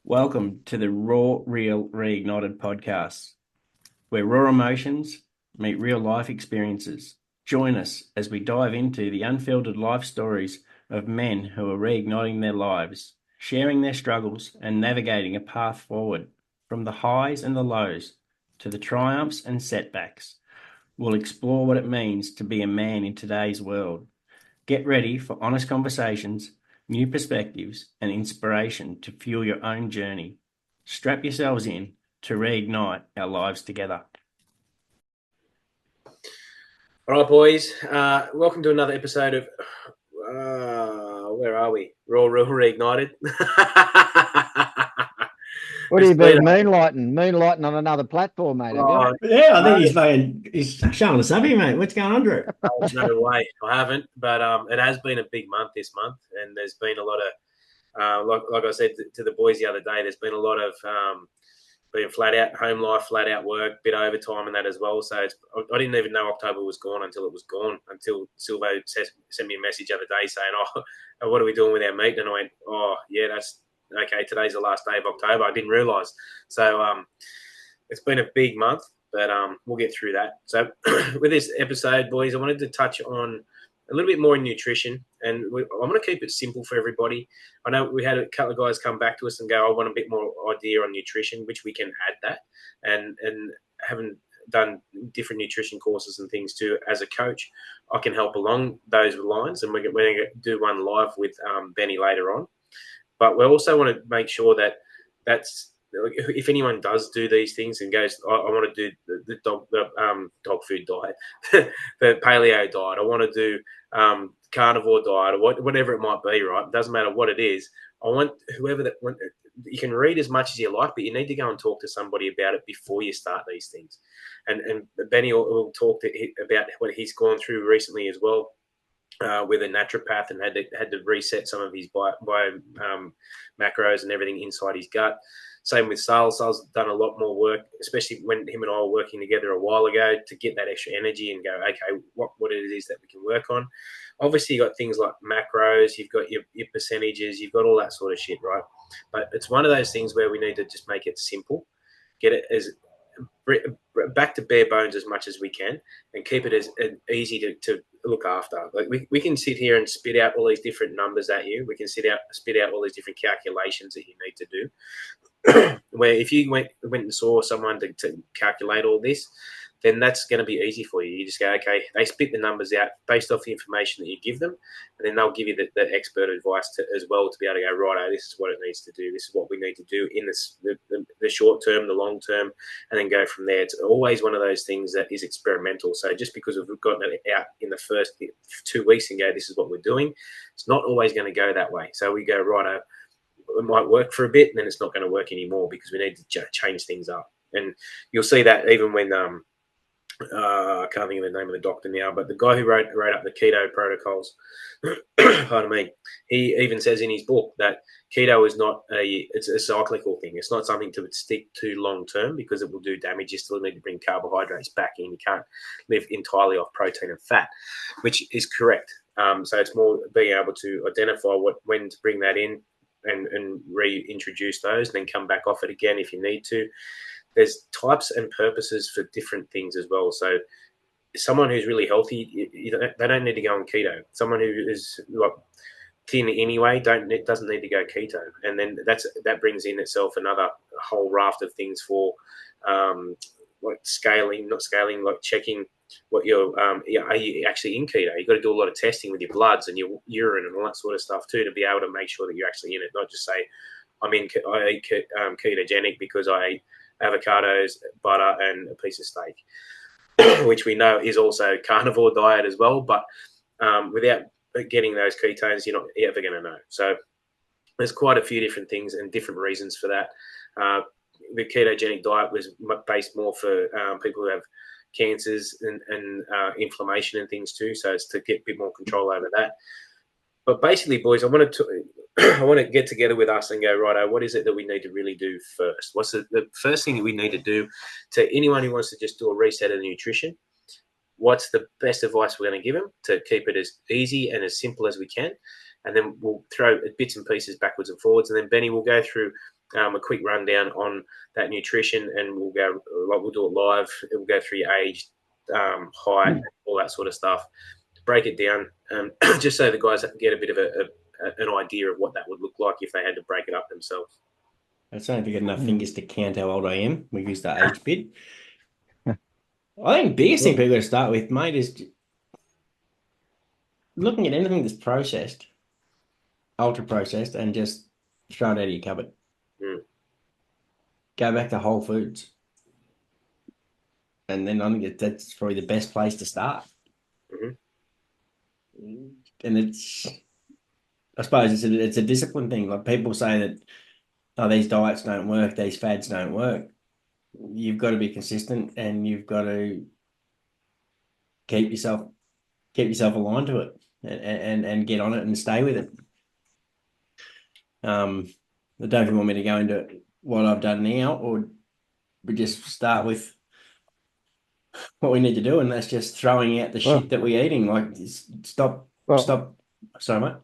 Welcome to the Raw, Real, Reignited podcast, where raw emotions meet real life experiences. Join us as we dive into the unfiltered life stories of men who are reigniting their lives, sharing their struggles, and navigating a path forward from the highs and the lows to the triumphs and setbacks. We'll explore what it means to be a man in today's world. Get ready for honest conversations, new perspectives, and inspiration to fuel your own journey. Strap yourselves in to reignite our lives together. All right, boys. Welcome to another episode of where are we? Raw, Real, Reignited. What have you been moonlighting on another platform, mate? Yeah, I think he's showing us something, mate. What's going on, Drew? No way, I haven't. But it has been a big month this month, and there's been a lot of, like I said to the boys the other day, there's been a lot of being flat out home life, flat out work, bit overtime and that as well. So I didn't even know October was gone until it was gone. Until Silvo sent me a message the other day saying, "Oh, what are we doing with our meet?" And I went, "Oh, yeah, that's okay. Today's the last day of October." I didn't realise. So it's been a big month, but we'll get through that. So with this episode, boys, I wanted to touch on a little bit more in nutrition, and I'm going to keep it simple for everybody. I know we had a couple of guys come back to us and go, "I want a bit more idea on nutrition," which we can add that, and having done different nutrition courses and things too as a coach, I can help along those lines, and we're going to do one live with Benny later on. But we also want to make sure that if anyone does do these things and goes, I want to do the dog food diet, the paleo diet, I want to do carnivore diet, or whatever it might be, right? It doesn't matter what it is. I want whoever that you can read as much as you like, but you need to go and talk to somebody about it before you start these things. And Benny will talk about what he's gone through recently as well. With a naturopath, and had to reset some of his bio macros and everything inside his gut. Same with Sal's. Sal's done a lot more work, especially when him and I were working together a while ago, to get that extra energy and go, okay, what it is that we can work on. Obviously, you've got things like macros, you've got your percentages, you've got all that sort of shit, right? But it's one of those things where we need to just make it simple, get it as back to bare bones as much as we can, and keep it as easy to look after. Like we can sit here and spit out all these different numbers at you. We can spit out all these different calculations that you need to do. Where if you went and saw someone to calculate all this, then that's going to be easy for you. You just go, okay, they spit the numbers out based off the information that you give them, and then they'll give you the expert advice as well to be able to go, right, this is what it needs to do. This is what we need to do in the short term, the long term, and then go from there. It's always one of those things that is experimental. So just because we've gotten it out in the first 2 weeks and go, this is what we're doing, it's not always going to go that way. So we go, right, it might work for a bit, and then it's not going to work anymore because we need to change things up. And you'll see that even when I can't think of the name of the doctor now, but the guy who wrote up the keto protocols, pardon me, he even says in his book that keto is it's a cyclical thing. It's not something to stick to long term because it will do damage. You still need to bring carbohydrates back in. You can't live entirely off protein and fat, which is correct. So it's more being able to identify when to bring that in and reintroduce those, and then come back off it again if you need to. There's types and purposes for different things as well. So someone who's really healthy, they don't need to go on keto. Someone who is like thin anyway doesn't need to go keto. And then that brings in itself another whole raft of things for like like checking what are you actually in keto. You've got to do a lot of testing with your bloods and your urine and all that sort of stuff too, to be able to make sure that you're actually in it, not just say I eat ketogenic because I eat avocados, butter, and a piece of steak, which we know is also carnivore diet as well. But without getting those ketones, you're not ever going to know. So there's quite a few different things and different reasons for that. The ketogenic diet was based more for people who have cancers and inflammation and things too. So it's to get a bit more control over that. But basically, boys, I want to get together with us and go, righto, what is it that we need to really do first? What's the first thing that we need to do to anyone who wants to just do a reset of nutrition? What's the best advice we're going to give them to keep it as easy and as simple as we can? And then we'll throw bits and pieces backwards and forwards. And then Benny will go through a quick rundown on that nutrition, and we'll do it live. It will go through your age, height, all that sort of stuff. Break it down, just so the guys get a bit of an idea of what that would look like if they had to break it up themselves. I don't know if you got enough fingers to count how old I am. We use the age bit. I think the biggest thing people got to start with, mate, is looking at anything that's processed, ultra processed, and just throw it out of your cupboard. Go back to whole foods. And then I think that's probably the best place to start. And I suppose it's a discipline thing. Like people say that, oh, these diets don't work, these fads don't work. You've got to be consistent, and you've got to keep yourself aligned to it, and get on it and stay with it. I don't know if you want me to go into what I've done now, or we just start with what we need to do, and that's just throwing out the shit that we're eating. Like, stop. Sorry, mate.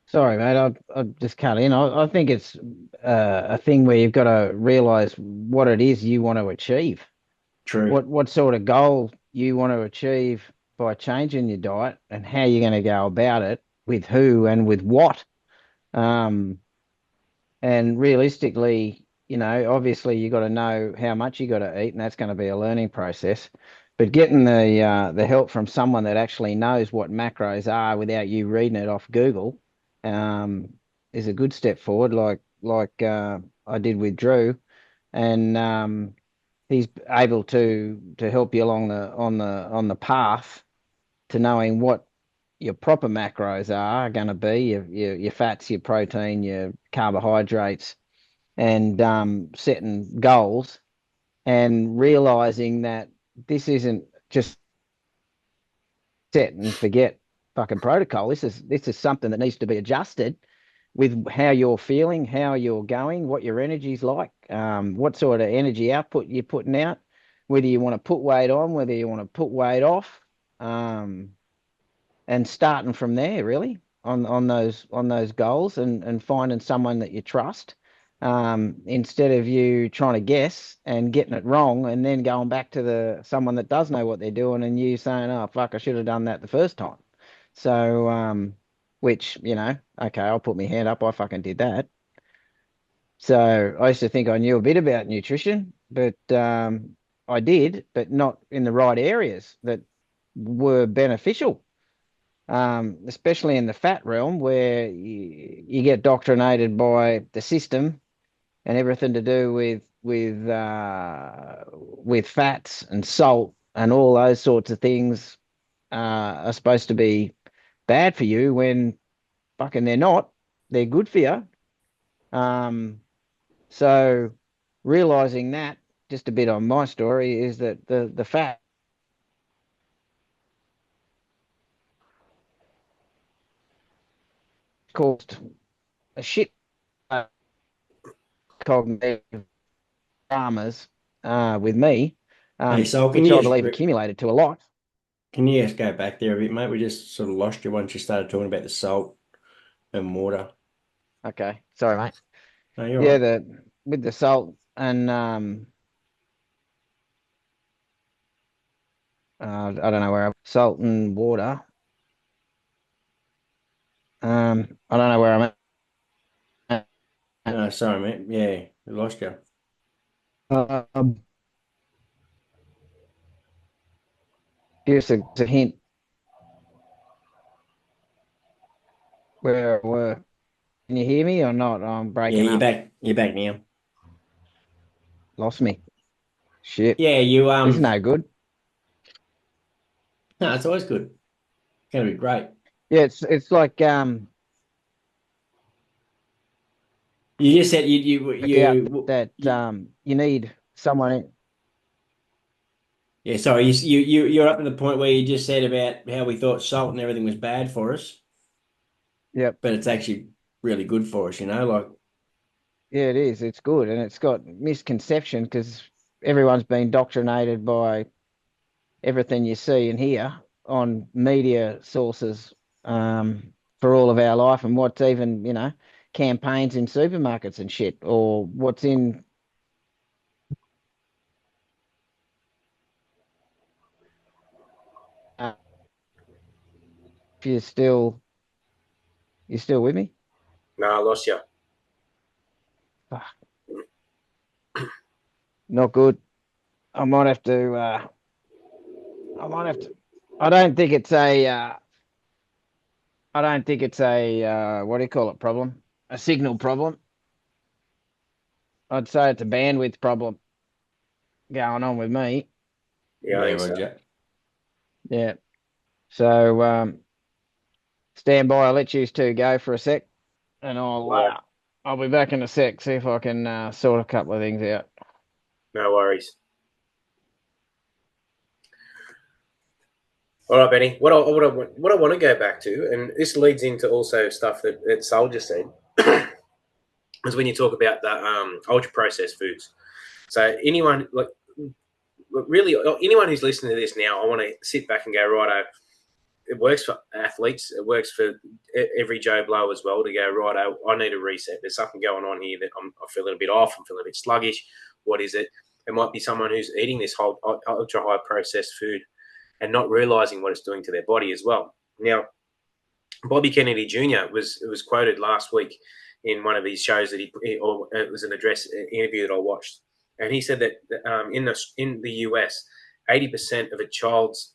Sorry, mate. I just cut in. I think it's a thing where you've got to realize what it is you want to achieve. True. What sort of goal you want to achieve by changing your diet, and how you're going to go about it, with who and with what. And realistically, obviously you got to know how much you got to eat, and that's going to be a learning process. But getting the help from someone that actually knows what macros are without you reading it off Google is a good step forward, like I did with Drew, and he's able to help you along on the path to knowing what your proper macros are going to be, your fats, your protein, your carbohydrates, and setting goals, and realizing that this isn't just set and forget fucking protocol. This is something that needs to be adjusted with how you're feeling, how you're going, what your energy's like, what sort of energy output you're putting out, whether you want to put weight on, whether you want to put weight off, and starting from there really on those goals, and finding someone that you trust, instead of you trying to guess and getting it wrong, and then going back to someone that does know what they're doing, and you saying, oh fuck, I should have done that the first time. So which, okay, I'll put my hand up, I fucking did that. So I used to think I knew a bit about nutrition, but I did, but not in the right areas that were beneficial, especially in the fat realm, where you get doctrinated by the system, and everything to do with fats and salt and all those sorts of things are supposed to be bad for you, when fucking they're not. They're good for you. So realizing that, just a bit on my story, is that the fat caused a shit cognitive dramas with me, Hey, so which I believe accumulated to a lot. Can you just go back there a bit, mate? We just sort of lost you once you started talking about the salt and water. Okay, sorry, mate. No, you're Yeah, right. with the salt and I don't know where salt and water. I don't know where I'm at. No, sorry, mate. Yeah, we lost you. Um, Give us a hint where I were. Can you hear me or not? I'm Yeah, breaking you're up. back. You're back now. Lost me. Shit. Yeah, you This is no good. No, it's always good. It's gonna be great. Yeah, it's like You just said out you that you need someone. yeah. Sorry, you're up to the point where you just said about how we thought salt and everything was bad for us, Yep. but it's actually really good for us. Like Yeah, it is. It's good, and it's got misconception because everyone's been indoctrinated by everything you see and hear on media sources for all of our life, and what's even campaigns in supermarkets and shit, or what's in. If you're still with me? No, I lost you. Fuck. Not good. I might have to. I don't think it's a. I don't think it's a. What do you call it? Problem. A signal problem. I'd say it's a bandwidth problem going on with me. Yeah, I think so. Roger. Yeah. So stand by. I'll let you two go for a sec, and I'll be back in a sec. See if I can sort a couple of things out. No worries. All right, Benny. What I want to go back to, and this leads into also stuff that Sol just said, is when you talk about the ultra processed foods. So anyone anyone who's listening to this now, I want to sit back and go, righto, it works for athletes. It works for every Joe Blow as well to go, righto, I need a reset. There's something going on here that I'm feeling a bit off. I'm feeling a bit sluggish. What is it? It might be someone who's eating this whole ultra high processed food and not realizing what it's doing to their body as well. Now, Bobby Kennedy Jr. was quoted last week in one of these shows that or it was an address interview that I watched, and he said that in the US, 80% of a child's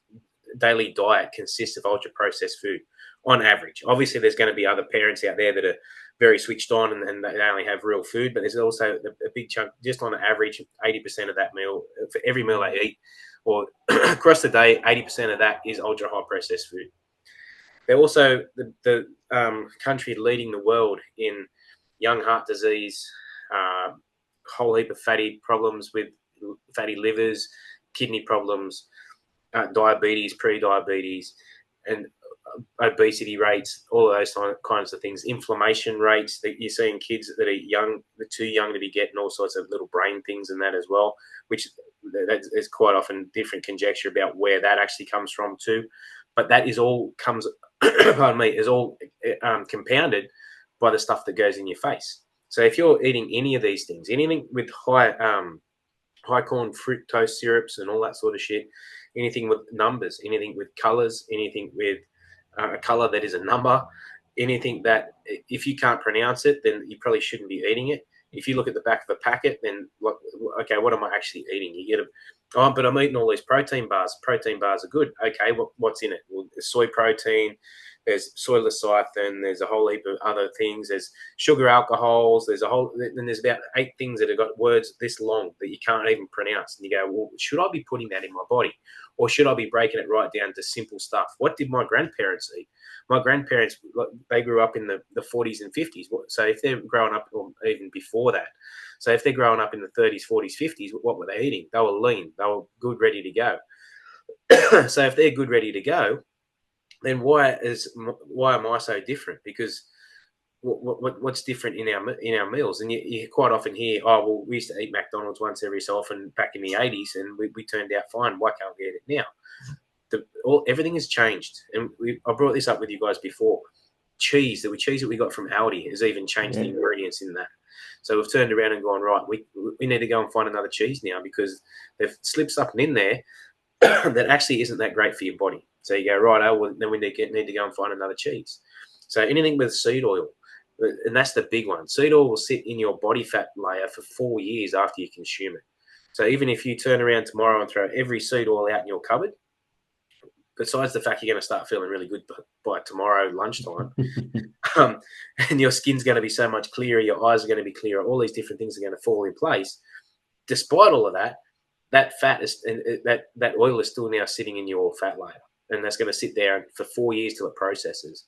daily diet consists of ultra processed food on average. Obviously, there's going to be other parents out there that are very switched on and they only have real food, but there's also a big chunk, just on average, 80% of that meal, for every meal they eat, or across the day, 80% of that is ultra high processed food. They're also the country leading the world in young heart disease, whole heap of fatty problems with fatty livers, kidney problems, diabetes, pre-diabetes, and obesity rates, all of those kinds of things, inflammation rates that you see in kids that are young, they're too young to be getting all sorts of little brain things and that as well, which there's quite often different conjecture about where that actually comes from too. But that is all comes, pardon me, is all compounded by the stuff that goes in your face. So if you're eating any of these things, anything with high corn fructose syrups and all that sort of shit, anything with numbers, anything with colors, anything with a color that is a number, anything that if you can't pronounce it, then you probably shouldn't be eating it. If you look at the back of a packet, then okay, what am I actually eating? You get but I'm eating all these protein bars. Protein bars are good. Okay, what's in it? Well, there's soy protein, there's soy lecithin, there's a whole heap of other things. There's sugar alcohols. There's about 8 things that have got words this long that you can't even pronounce. And you go, well, should I be putting that in my body? Or should I be breaking it right down to simple stuff? What did my grandparents eat? My grandparents, they grew up in the 40s and 50s. So if they're growing up, or even before that, so if they're growing up in the 30s, 40s, 50s, what were they eating? They were lean. They were good, ready to go. So if they're good, ready to go, then why am I so different? Because what's different in our meals? And you quite often hear, oh, well, we used to eat McDonald's once every so often back in the 80s, and we turned out fine. Why can't we eat it now? Everything has changed, and I brought this up with you guys before. Cheese that we got from Aldi has even changed the ingredients in that. So we've turned around and gone, right, we need to go and find another cheese now because they've slipped something in there that actually isn't that great for your body. So you go, right, well, then we need to go and find another cheese. So anything with seed oil, and that's the big one. Seed oil will sit in your body fat layer for 4 years after you consume it. So even if you turn around tomorrow and throw every seed oil out in your cupboard, besides the fact you're going to start feeling really good by tomorrow lunchtime, and your skin's going to be so much clearer, your eyes are going to be clearer, all these different things are going to fall in place. Despite all of that, that fat is that oil is still now sitting in your fat layer, and that's going to sit there for 4 years till it processes.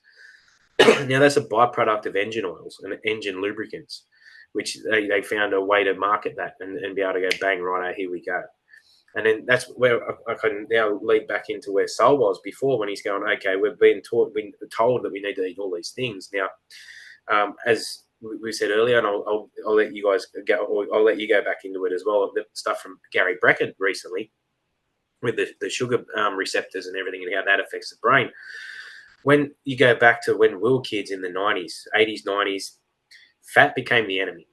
Now that's a byproduct of engine oils and engine lubricants, which they found a way to market that and be able to go bang, right, here we go. And then that's where I can now lead back into where Sol was before, when he's going, okay, we've been told that we need to eat all these things. Now, as we said earlier, and I'll let you guys go, or I'll let you go back into it as well, the stuff from Gary Brackett recently with the sugar receptors and everything and how that affects the brain. When you go back to when we were kids in the 90s, 80s, 90s, fat became the enemy.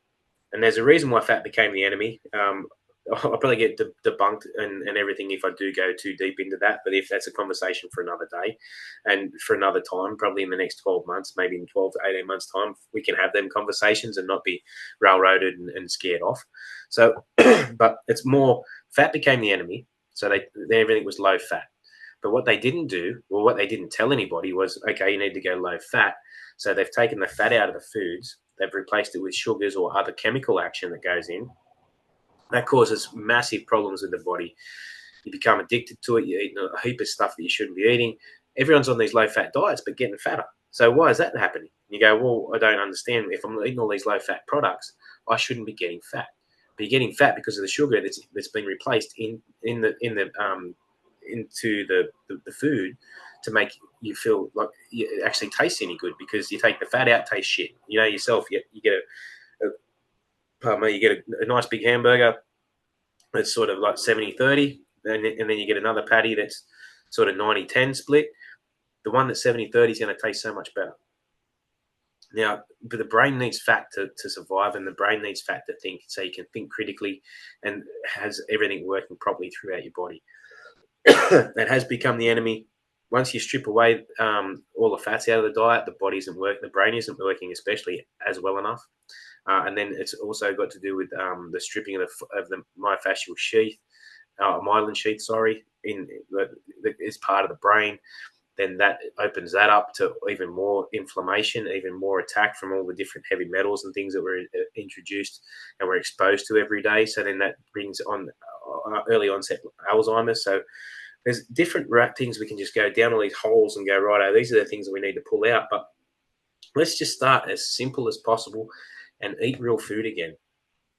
And there's a reason why fat became the enemy. I'll probably get debunked and everything if I do go too deep into that. But if that's a conversation for another day and for another time, probably in the next 12 months, maybe in 12 to 18 months' time, we can have them conversations and not be railroaded and scared off. So, but it's more fat became the enemy. So everything was low fat. But what they didn't do, or what they didn't tell anybody was, okay, you need to go low fat. So they've taken the fat out of the foods. They've replaced it with sugars or other chemical action that goes in. That causes massive problems with the body. You become addicted to it. You're eating a heap of stuff that you shouldn't be eating. Everyone's on these low-fat diets, but getting fatter. So why is that happening? You go, well, I don't understand. If I'm eating all these low-fat products, I shouldn't be getting fat. But you're getting fat because of the sugar that's been replaced into the food to make you feel like it actually tastes any good, because you take the fat out, tastes shit. You know yourself. You get you get a nice big hamburger that's sort of like 70-30, and then you get another patty that's sort of 90-10 split. The one that's 70-30 is going to taste so much better. Now, but the brain needs fat to survive, and the brain needs fat to think, so you can think critically and has everything working properly throughout your body. That has become the enemy. Once you strip away all the fats out of the diet, the body isn't working, the brain isn't working especially as well enough. And then it's also got to do with the stripping of the myofascial sheath, myelin sheath, is part of the brain. Then that opens that up to even more inflammation, even more attack from all the different heavy metals and things that were introduced and we're exposed to every day. So then that brings on early onset Alzheimer's. So there's different things we can just go down all these holes and go, right, these are the things that we need to pull out. But let's just start as simple as possible and eat real food again.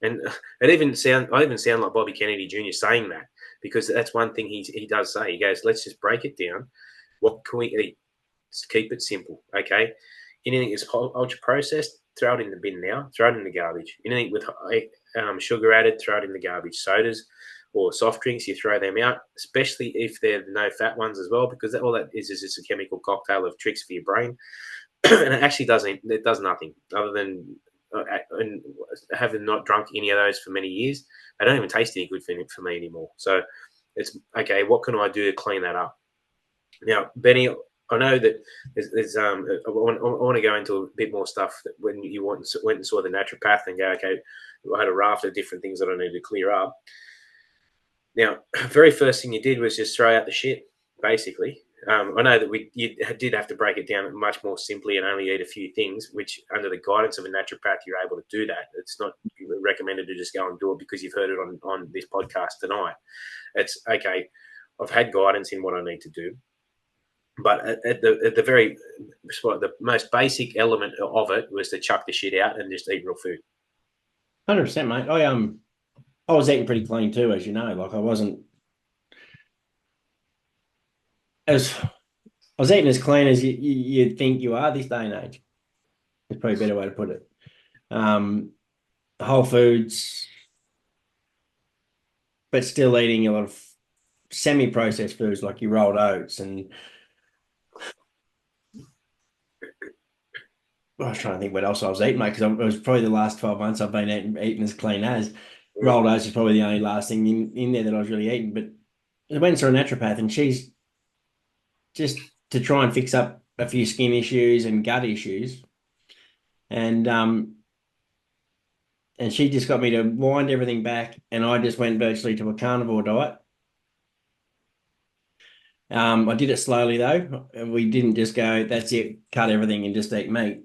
And I even sound like Bobby Kennedy Jr. saying that, because that's one thing he does say. He goes, let's just break it down. What can we eat? Just keep it simple, okay? Anything that's ultra processed, throw it in the bin now. Throw it in the garbage. Anything with sugar added, throw it in the garbage. Sodas or soft drinks, you throw them out, especially if they're no fat ones as well, because all that is just a chemical cocktail of tricks for your brain. And it actually does nothing other than and having not drunk any of those for many years, they don't even taste any good for me anymore. So it's okay. What can I do to clean that up? Now, Benny, I know that there's I want to go into a bit more stuff that when you went and saw the naturopath and go, okay, I had a raft of different things that I need to clear up. Now, very first thing you did was just throw out the shit, basically. I know that you did have to break it down much more simply and only eat a few things, which under the guidance of a naturopath, you're able to do that. It's not recommended to just go and do it because you've heard it on this podcast tonight. It's okay, I've had guidance in what I need to do. But at the most basic element of it was to chuck the shit out and just eat real food. 100%, mate. I was eating pretty clean too, as you know. Like I was eating as clean as you'd think you are this day and age. It's probably a better way to put it. Whole foods, but still eating a lot of semi-processed foods like your rolled oats and I was trying to think what else I was eating, mate, because it was probably the last 12 months I've been eating as clean as. Rolled oats is probably the only last thing in there that I was really eating. But I went and saw a naturopath, and she's just to try and fix up a few skin issues and gut issues. And she just got me to wind everything back, and I just went virtually to a carnivore diet. I did it slowly though. We didn't just go, that's it, cut everything and just eat meat.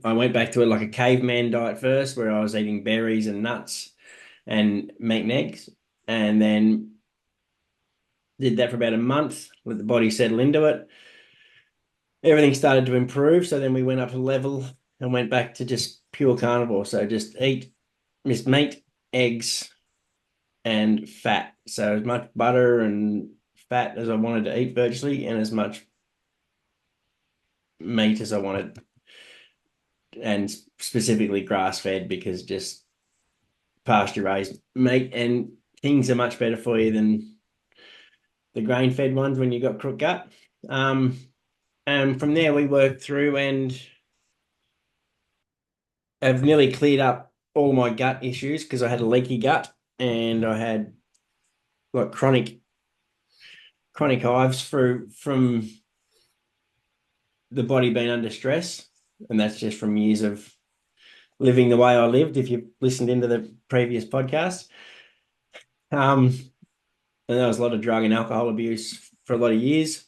I went back to it like a caveman diet first, where I was eating berries and nuts and meat and eggs, and then did that for about a month, let the body settle into it. Everything started to improve, so then we went up a level and went back to just pure carnivore. So just eat meat, eggs, and fat. So as much butter and fat as I wanted to eat virtually, and as much meat as I wanted, and specifically grass-fed, because just pasture-raised meat and things are much better for you than the grain-fed ones when you got crook gut. And from there we worked through, and have nearly cleared up all my gut issues because I had a leaky gut and I had like chronic hives from the body being under stress, and that's just from years of living the way I lived. If you've listened into the previous podcast, and there was a lot of drug and alcohol abuse for a lot of years.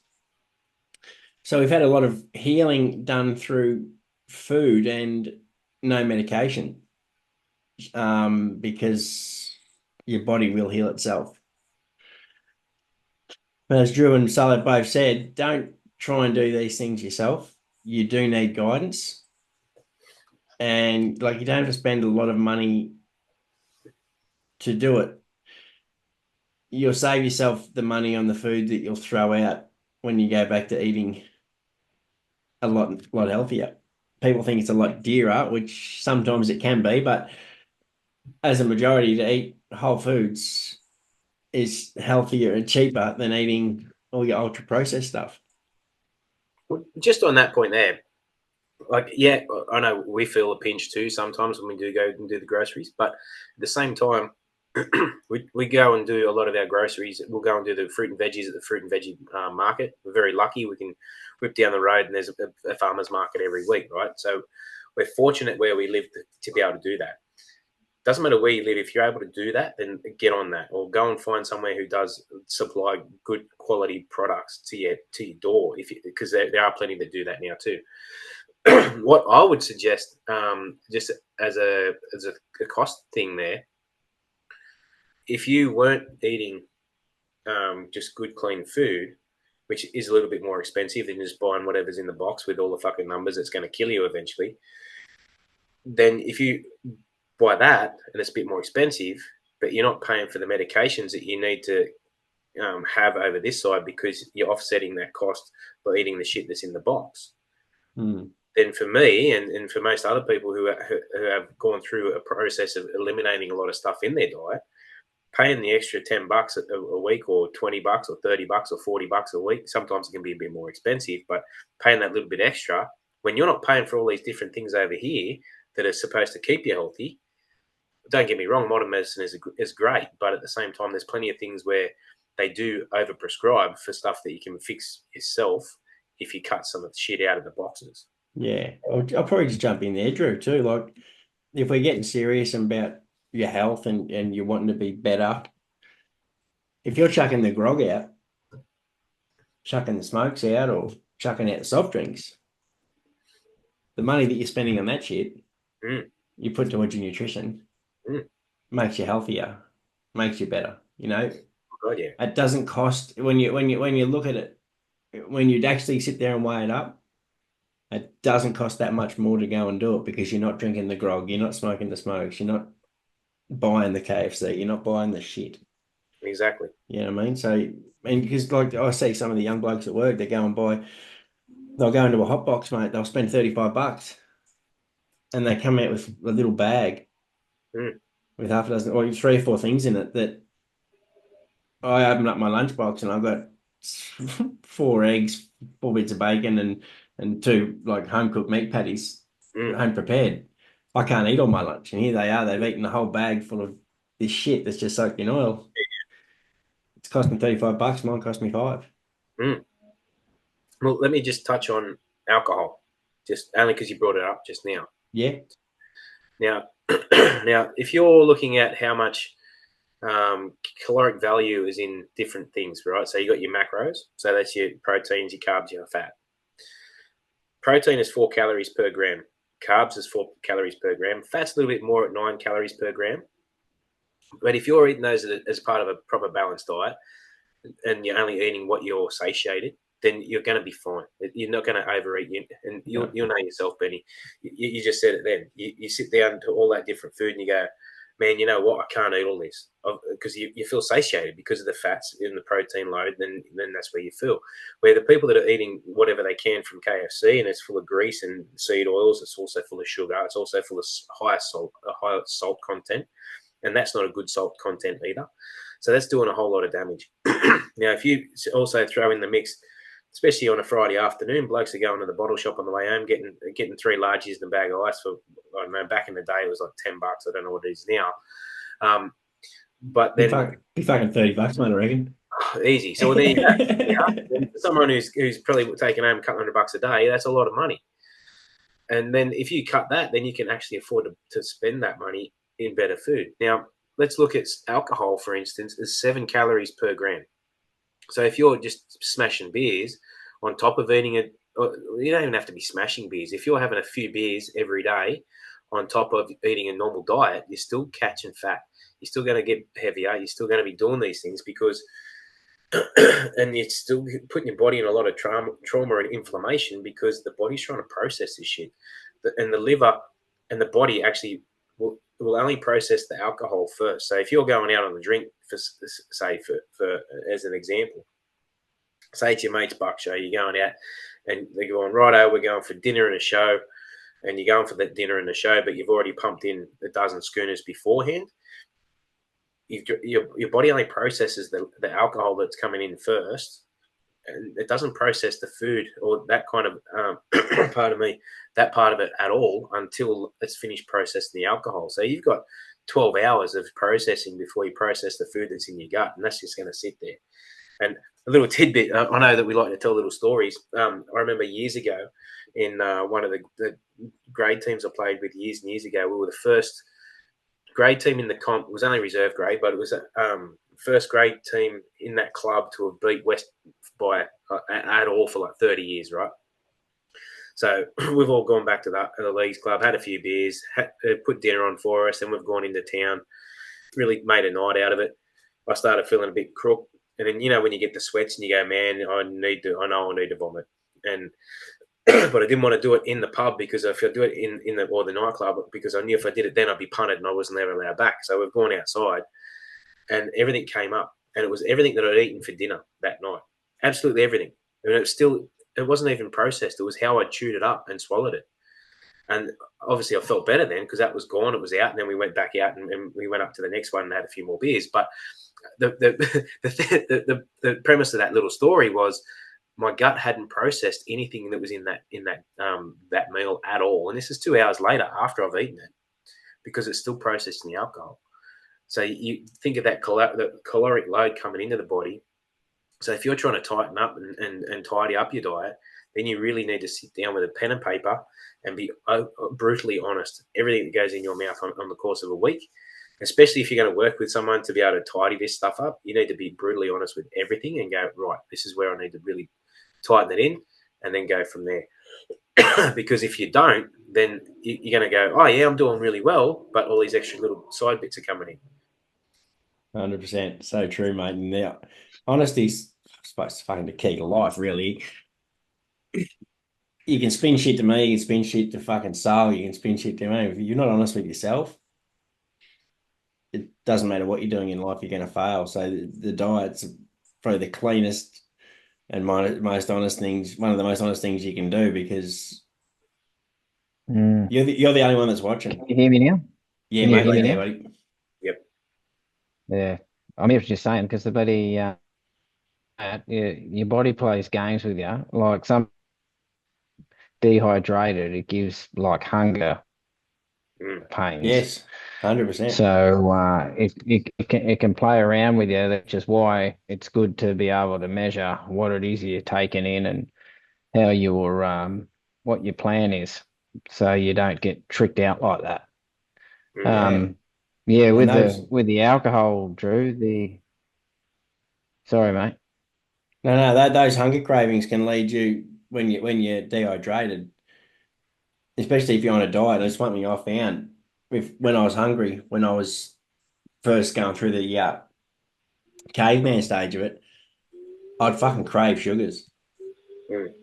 So we've had a lot of healing done through food and no medication, because your body will heal itself. But as Drew and Salo both said, don't try and do these things yourself. You do need guidance. And like you don't have to spend a lot of money to do it. You'll save yourself the money on the food that you'll throw out when you go back to eating a lot healthier. People think it's a lot dearer, which sometimes it can be, but as a majority, to eat whole foods is healthier and cheaper than eating all your ultra processed stuff. Well, just on that point there, like, yeah, I know we feel a pinch too sometimes when we do go and do the groceries, but at the same time, we go and do a lot of our groceries. We'll go and do the fruit and veggies at the fruit and veggie market. We're very lucky. We can whip down the road and there's a farmer's market every week, right? So we're fortunate where we live to be able to do that. Doesn't matter where you live. If you're able to do that, then get on that, or go and find somewhere who does supply good quality products to your door. Because there are plenty that do that now too. What I would suggest, just as a cost thing there, if you weren't eating just good clean food, which is a little bit more expensive than just buying whatever's in the box with all the fucking numbers, that's going to kill you eventually. Then if you buy that and it's a bit more expensive, but you're not paying for the medications that you need to have over this side because you're offsetting that cost by eating the shit that's in the box. Then for me and for most other people who have gone through a process of eliminating a lot of stuff in their diet, paying the extra $10 a week or $20 or $30 or $40 a week, sometimes it can be a bit more expensive, but paying that little bit extra when you're not paying for all these different things over here that are supposed to keep you healthy. Don't get me wrong, modern medicine is great, but at the same time, there's plenty of things where they do overprescribe for stuff that you can fix yourself if you cut some of the shit out of the boxes. Yeah, I'll probably just jump in there, Drew, too. Like, if we're getting serious about your health and you're wanting to be better, if you're chucking the grog out, chucking the smokes out, or chucking out the soft drinks, the money that you're spending on that shit, you put towards your nutrition, makes you healthier, makes you better. You know, God, yeah. It doesn't cost when you look at it, when you actually sit there and weigh it up. It doesn't cost that much more to go and do it because you're not drinking the grog, you're not smoking the smokes, you're not buying the KFC, you're not buying the shit. Exactly. You know what I mean? So, and because like I see some of the young blokes at work, they'll go into a hot box, mate, they'll spend $35 and they come out with a little bag with half a dozen or 3 or 4 things in it that I open up my lunchbox and I've got 4 eggs, 4 bits of bacon and 2 like home cooked meat patties, home prepared. I can't eat all my lunch, and here they are. They've eaten a whole bag full of this shit that's just soaked in oil. It's costing $35. Mine cost me 5. Well, let me just touch on alcohol, just only because you brought it up just now. Yeah. Now, if you're looking at how much caloric value is in different things, right? So you got your macros, so that's your proteins, your carbs, your fat. Protein is 4 calories per gram. Carbs is 4 calories per gram. Fat's a little bit more at 9 calories per gram. But if you're eating those as part of a proper balanced diet and you're only eating what you're satiated, then you're going to be fine. You're not going to overeat. And you'll know yourself, Benny. You just said it then. You sit down to all that different food and you go, man, you know what? I can't eat all this because you feel satiated because of the fats and the protein load. Then that's where you feel. Where the people that are eating whatever they can from KFC and it's full of grease and seed oils, it's also full of sugar. It's also full of high salt content, and that's not a good salt content either. So that's doing a whole lot of damage. Now, if you also throw in the mix especially on a Friday afternoon, blokes are going to the bottle shop on the way home, getting 3 largies and a bag of ice for, I don't know, back in the day it was like $10. I don't know what it is now. But then be fucking $30, mate, I reckon. Easy. So there you go. Someone who's probably taking home a couple $100 a day, that's a lot of money. And then if you cut that, then you can actually afford to spend that money in better food. Now, let's look at alcohol, for instance, is 7 calories per gram. So if you're just smashing beers on top of eating it, you don't even have to be smashing beers. If you're having a few beers every day on top of eating a normal diet, you're still catching fat. You're still going to get heavier. You're still going to be doing these things because and you're still putting your body in a lot of trauma and inflammation because the body's trying to process this shit. And the liver and the body actually will only process the alcohol first. So if you're going out on the drink, for as an example, say it's your mate's buck show, you're going out and they're going, righto, we're going for dinner and a show, and you're going for that dinner and a show, but you've already pumped in a dozen schooners beforehand. Your body only processes the alcohol that's coming in first, and it doesn't process the food or that kind of that part of it at all until it's finished processing the alcohol. So you've got 12 hours of processing before you process the food that's in your gut, and that's just going to sit there. And a little tidbit, I know that we like to tell little stories. I remember years ago in one of the grade teams I played with years and years ago, we were the first grade team in the comp. It was only reserve grade, but it was first grade team in that club to have beat West by at all for like 30 years, right? So we've all gone back to the Leagues Club, had a few beers, put dinner on for us, and we've gone into town, really made a night out of it. I started feeling a bit crook, and then when you get the sweats and you go, man, I know I need to vomit, and but I didn't want to do it in the pub because if I do it in the nightclub, because I knew if I did it then I'd be punted and I wasn't ever allowed back. So we've gone outside, and everything came up, and it was everything that I'd eaten for dinner that night, absolutely everything. And it wasn't even processed. It was how I chewed it up and swallowed it. And obviously I felt better then because that was gone. It was out. And then we went back out and we went up to the next one and had a few more beers. But the premise of that little story was my gut hadn't processed anything that was in that meal at all. And this is 2 hours later after I've eaten it because it's still processing the alcohol. So you think of that caloric load coming into the body. So if you're trying to tighten up and tidy up your diet, then you really need to sit down with a pen and paper and be brutally honest. Everything that goes in your mouth on the course of a week, especially if you're going to work with someone to be able to tidy this stuff up, you need to be brutally honest with everything and go, right, this is where I need to really tighten it in and then go from there. Because if you don't, then you're going to go, oh, yeah, I'm doing really well, but all these extra little side bits are coming in. 100%. So true, mate. And now, honesty's, I suppose, it's fucking the key to life, really. You can spin shit to me, you can spin shit to fucking Sal, you can spin shit to me. If you're not honest with yourself, it doesn't matter what you're doing in life, you're going to fail. So the diet's probably the cleanest and most honest things, one of the most honest things you can do because you're the only one that's watching. Can you hear me now? Yeah, mate. Yeah, buddy. Yep. Yeah. I'm just saying because the bloody your body plays games with you. Like some dehydrated, it gives like hunger pains. Yes, 100%. So it can play around with you. That's just why it's good to be able to measure what it is you're taking in and how your what your plan is, so you don't get tricked out like that. Yeah, with the alcohol, Drew. Sorry, mate. No, those hunger cravings can lead you when you're dehydrated, especially if you're on a diet. That's one thing I found when I was hungry, when I was first going through the caveman stage of it, I'd fucking crave sugars. And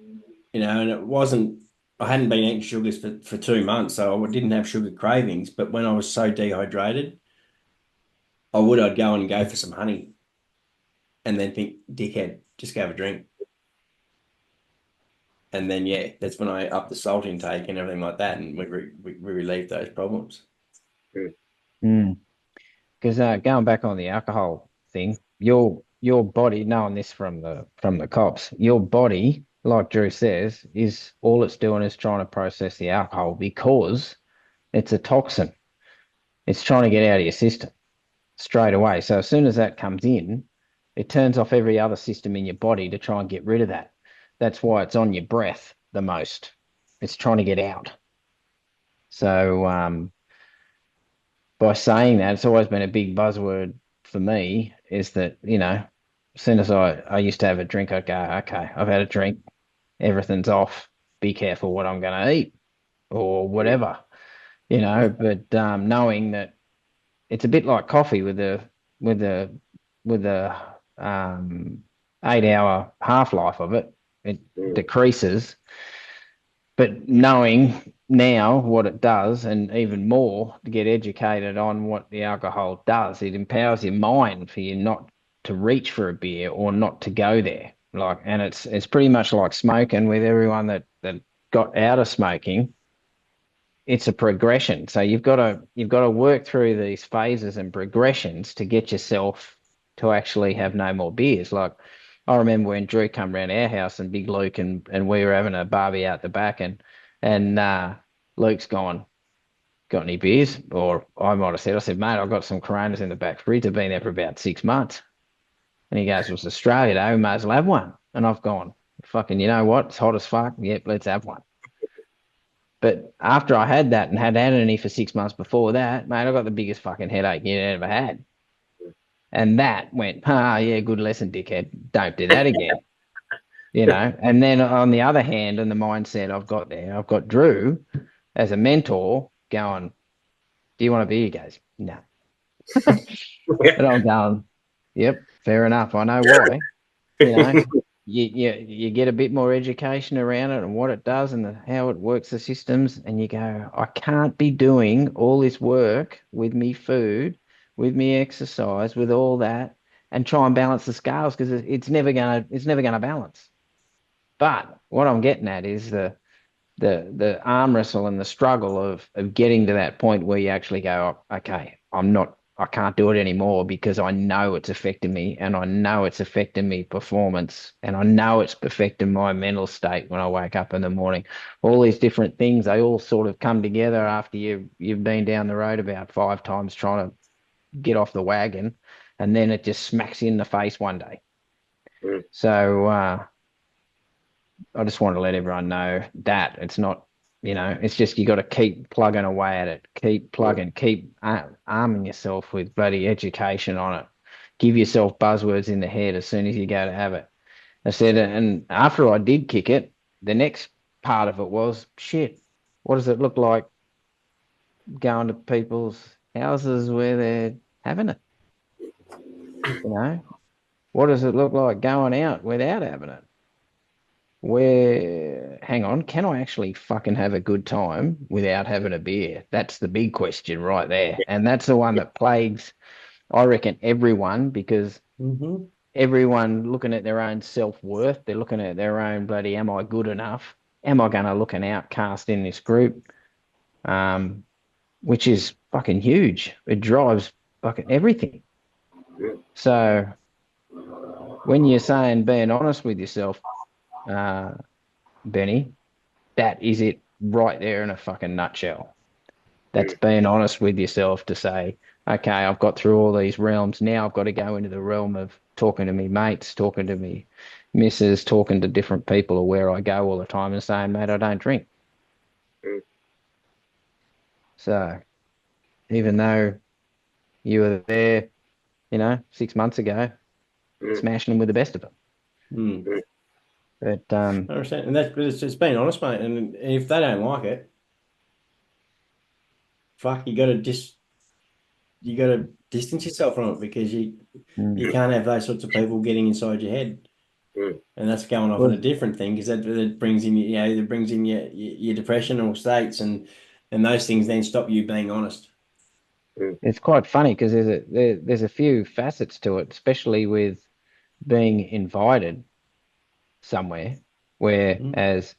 it wasn't, I hadn't been eating sugars for 2 months, so I didn't have sugar cravings. But when I was so dehydrated, I'd go and go for some honey and then think, dickhead, just go have a drink. And then, yeah, that's when I upped the salt intake and everything like that, and we relieved those problems. Because going back on the alcohol thing, your your body, knowing this from the cops, your body, like Drew says, is all it's doing is trying to process the alcohol because it's a toxin. It's trying to get out of your system straight away. So as soon as that comes in, it turns off every other system in your body to try and get rid of that. That's why it's on your breath the most. It's trying to get out. So by saying that, it's always been a big buzzword for me is that, as soon as I used to have a drink, I'd go, okay, I've had a drink, everything's off. Be careful what I'm going to eat or whatever, but knowing that it's a bit like coffee with the with the 8 hour half-life of it, it decreases. But knowing now what it does, and even more to get educated on what the alcohol does, it empowers your mind for you not to reach for a beer or not to go there. And it's pretty much like smoking with everyone that got out of smoking. It's a progression. So you've got to work through these phases and progressions to get yourself to actually have no more beers. Like I remember when Drew come round our house and Big Luke and we were having a barbie out the back and Luke's gone, got any beers? Or I said, mate, I've got some Coronas in the back fridge. I've been there for about 6 months. And he goes, well, it's Australia, though. We may as well have one. And I've gone, fucking, you know what? It's hot as fuck. Yep, let's have one. But after I had that and had had any for 6 months before that, mate, I got the biggest fucking headache you ever had. And that went, yeah, good lesson, dickhead. Don't do that again. And then on the other hand, and the mindset I've got there, I've got Drew as a mentor going, do you want to be? He goes, no. But I'm going, yep, fair enough. I know why. You get a bit more education around it and what it does and how it works the systems, and you go, I can't be doing all this work with me food, with me exercise, with all that, and try and balance the scales because it's never gonna balance. But what I'm getting at is the arm wrestle and the struggle of getting to that point where you actually go, oh, okay, I can't do it anymore because I know it's affecting me and I know it's affecting me performance and I know it's affecting my mental state when I wake up in the morning. All these different things, they all sort of come together after you've been down the road about 5 times trying to get off the wagon, and then it just smacks you in the face one day. So I just want to let everyone know that it's not, it's just you got to keep plugging away at it, keep plugging, keep arming yourself with bloody education on it. Give yourself buzzwords in the head as soon as you go to have it. I said, and after I did kick it, the next part of it was, shit, what does it look like going to people's houses where they're having it? What does it look like going out without having it? Hang on, can I actually fucking have a good time without having a beer? That's the big question right there. And that's the one that plagues, I reckon, everyone, because everyone looking at their own self-worth, they're looking at their own bloody, am I good enough? Am I going to look an outcast in this group? Which is fucking huge. It drives fucking everything. So when you're saying being honest with yourself, Benny, that is it right there in a fucking nutshell. That's being honest with yourself to say, okay, I've got through all these realms. Now I've got to go into the realm of talking to me mates, talking to me missus, talking to different people or where I go all the time and saying, mate, I don't drink. So even though you were there, 6 months ago, smashing them with the best of them. But I understand, and it's just being honest, mate. And if they don't like it, fuck, you got to distance yourself from it because you can't have those sorts of people getting inside your head, and that's going off on a different thing because that brings in your depressional states and those things then stop you being honest. It's quite funny because there's a few facets to it, especially with being invited somewhere, whereas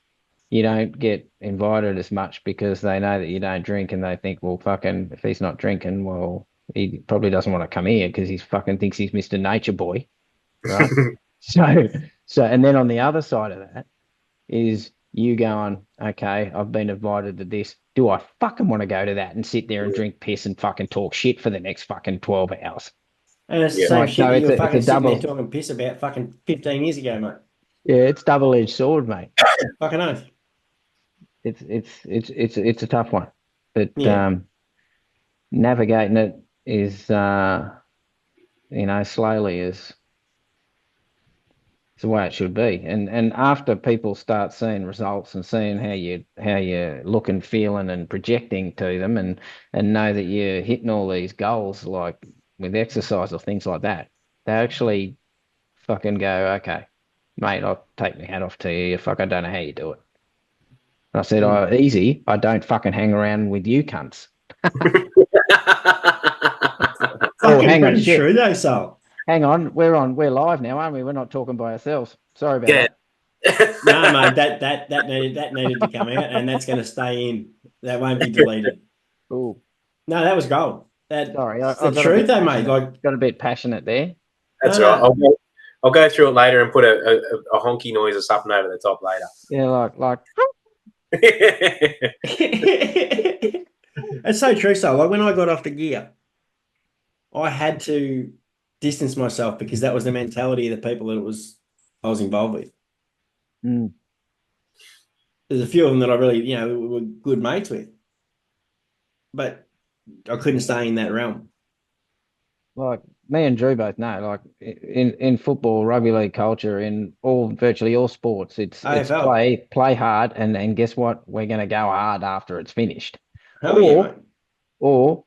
you don't get invited as much because they know that you don't drink and they think, well, fucking, if he's not drinking, well, he probably doesn't want to come here because he fucking thinks he's Mr. Nature Boy. right? And then on the other side of that is you going, okay, I've been invited to this. Do I fucking want to go to that and sit there and drink piss and fucking talk shit for the next fucking 12 hours? And it's the Yeah. same Like, shit so that you were it's a fucking sitting there double, talking piss about fucking 15 years ago, mate. yeah, it's double-edged sword, mate. Fucking oath. It's a tough one, but Yeah. navigating it is, slowly is the way it should be. And after people start seeing results and seeing how you look and feeling and projecting to them, and know that you're hitting all these goals, like with exercise or things like that, they actually fucking go, okay, mate, I'll take my hat off to you. Fuck, I don't know how you do it. And I said, oh, easy. I don't fucking hang around with you cunts. Oh, Fucking hang on, pretty shit. true though, Sol. Hang on, we're live now, aren't we? We're not talking by ourselves. Sorry about Yeah. that. No, mate, that needed to come out, and that's going to stay in. That won't be deleted. Oh, No, that was gold. That's sorry, the I got a truth, bit though, mate. passionate. Like, Got a bit passionate there. That's no, right. no. I'll go through it later and put a honky noise or something over the top later. Yeah, like It's so true, so like when I got off the gear, I had to distance myself because that was the mentality of the people that I was involved with. mm, There's a few of them that I really, were good mates with, but I couldn't stay in that realm. like me and Drew both know, like in football, rugby league culture, in virtually all sports, it's AFL. play hard, and guess what? We're gonna go hard after it's finished, Hell yeah, or mate. or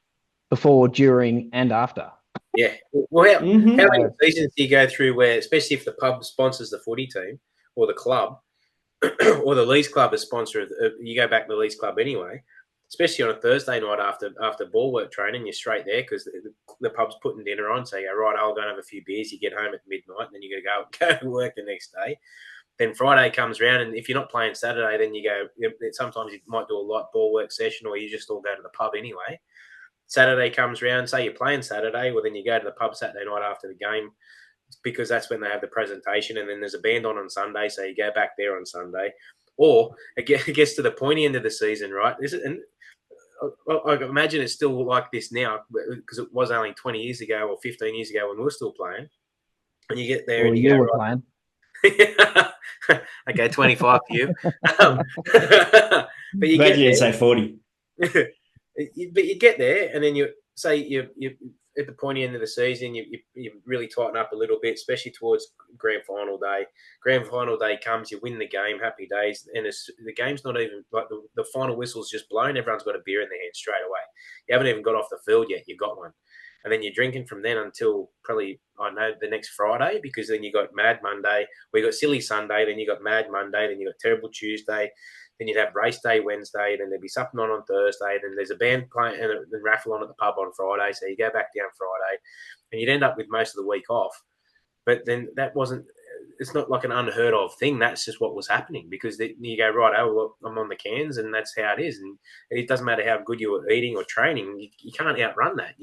before, during, and after. Yeah. Well, how many So, seasons do you go through where, especially if the pub sponsors the footy team or the club or the Leeds club is sponsor, you go back to the Leeds club anyway, especially on a Thursday night after ball work training, you're straight there because the pub's putting dinner on. So you go, right, I'll go and have a few beers. You get home at midnight and then you got to go to work the next day. Then Friday comes around, and if you're not playing Saturday, then you go. Sometimes you might do a light ball work session, or you just all go to the pub anyway. Saturday comes around, say you're playing Saturday, well then you go to the pub Saturday night after the game because that's when they have the presentation, and then there's a band on Sunday, so you go back there on Sunday. Or it gets to the pointy end of the season, right? And I imagine it's still like this now because it was only 20 years ago or 15 years ago when we were still playing. And you get there or and you you go, were right. playing. Okay, 25 for you. But you Glad get you didn't there. say 40. But you get there, and then you say you at the pointy end of the season, you really tighten up a little bit, especially towards grand final day. Grand final day comes, you win the game, happy days, and the game's not even like the final whistle's just blown. Everyone's got a beer in their hand straight away. You haven't even got off the field yet. You got one. And then you're drinking from then until probably, I know, the next Friday, because then you got Mad Monday, you got Silly Sunday, then you got Mad Monday, then you got Terrible Tuesday, then you'd have Race Day Wednesday, then there'd be something on Thursday, then there's a band playing and a raffle on at the pub on Friday, so you go back down Friday, and you'd end up with most of the week off. But then it's not like an unheard of thing. That's just what was happening, because you go, right, oh, well, I'm on the cans, and that's how it is. And it doesn't matter how good you were eating or training, you can't outrun that.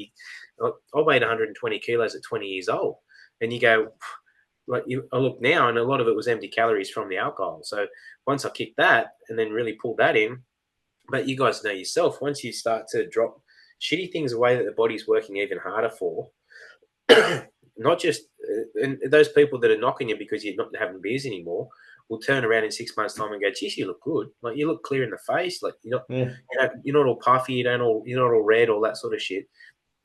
I weighed 120 kilos at 20 years old, and you go, I look now, and a lot of it was empty calories from the alcohol. So once I kicked that and then really pulled that in, but you guys know yourself, once you start to drop shitty things away that the body's working even harder for, not just and those people that are knocking you because you're not having beers anymore will turn around in 6 months' time and go, geez, you look good. Like, you look clear in the face. Like, you're not all puffy, you're not all red, all that sort of shit.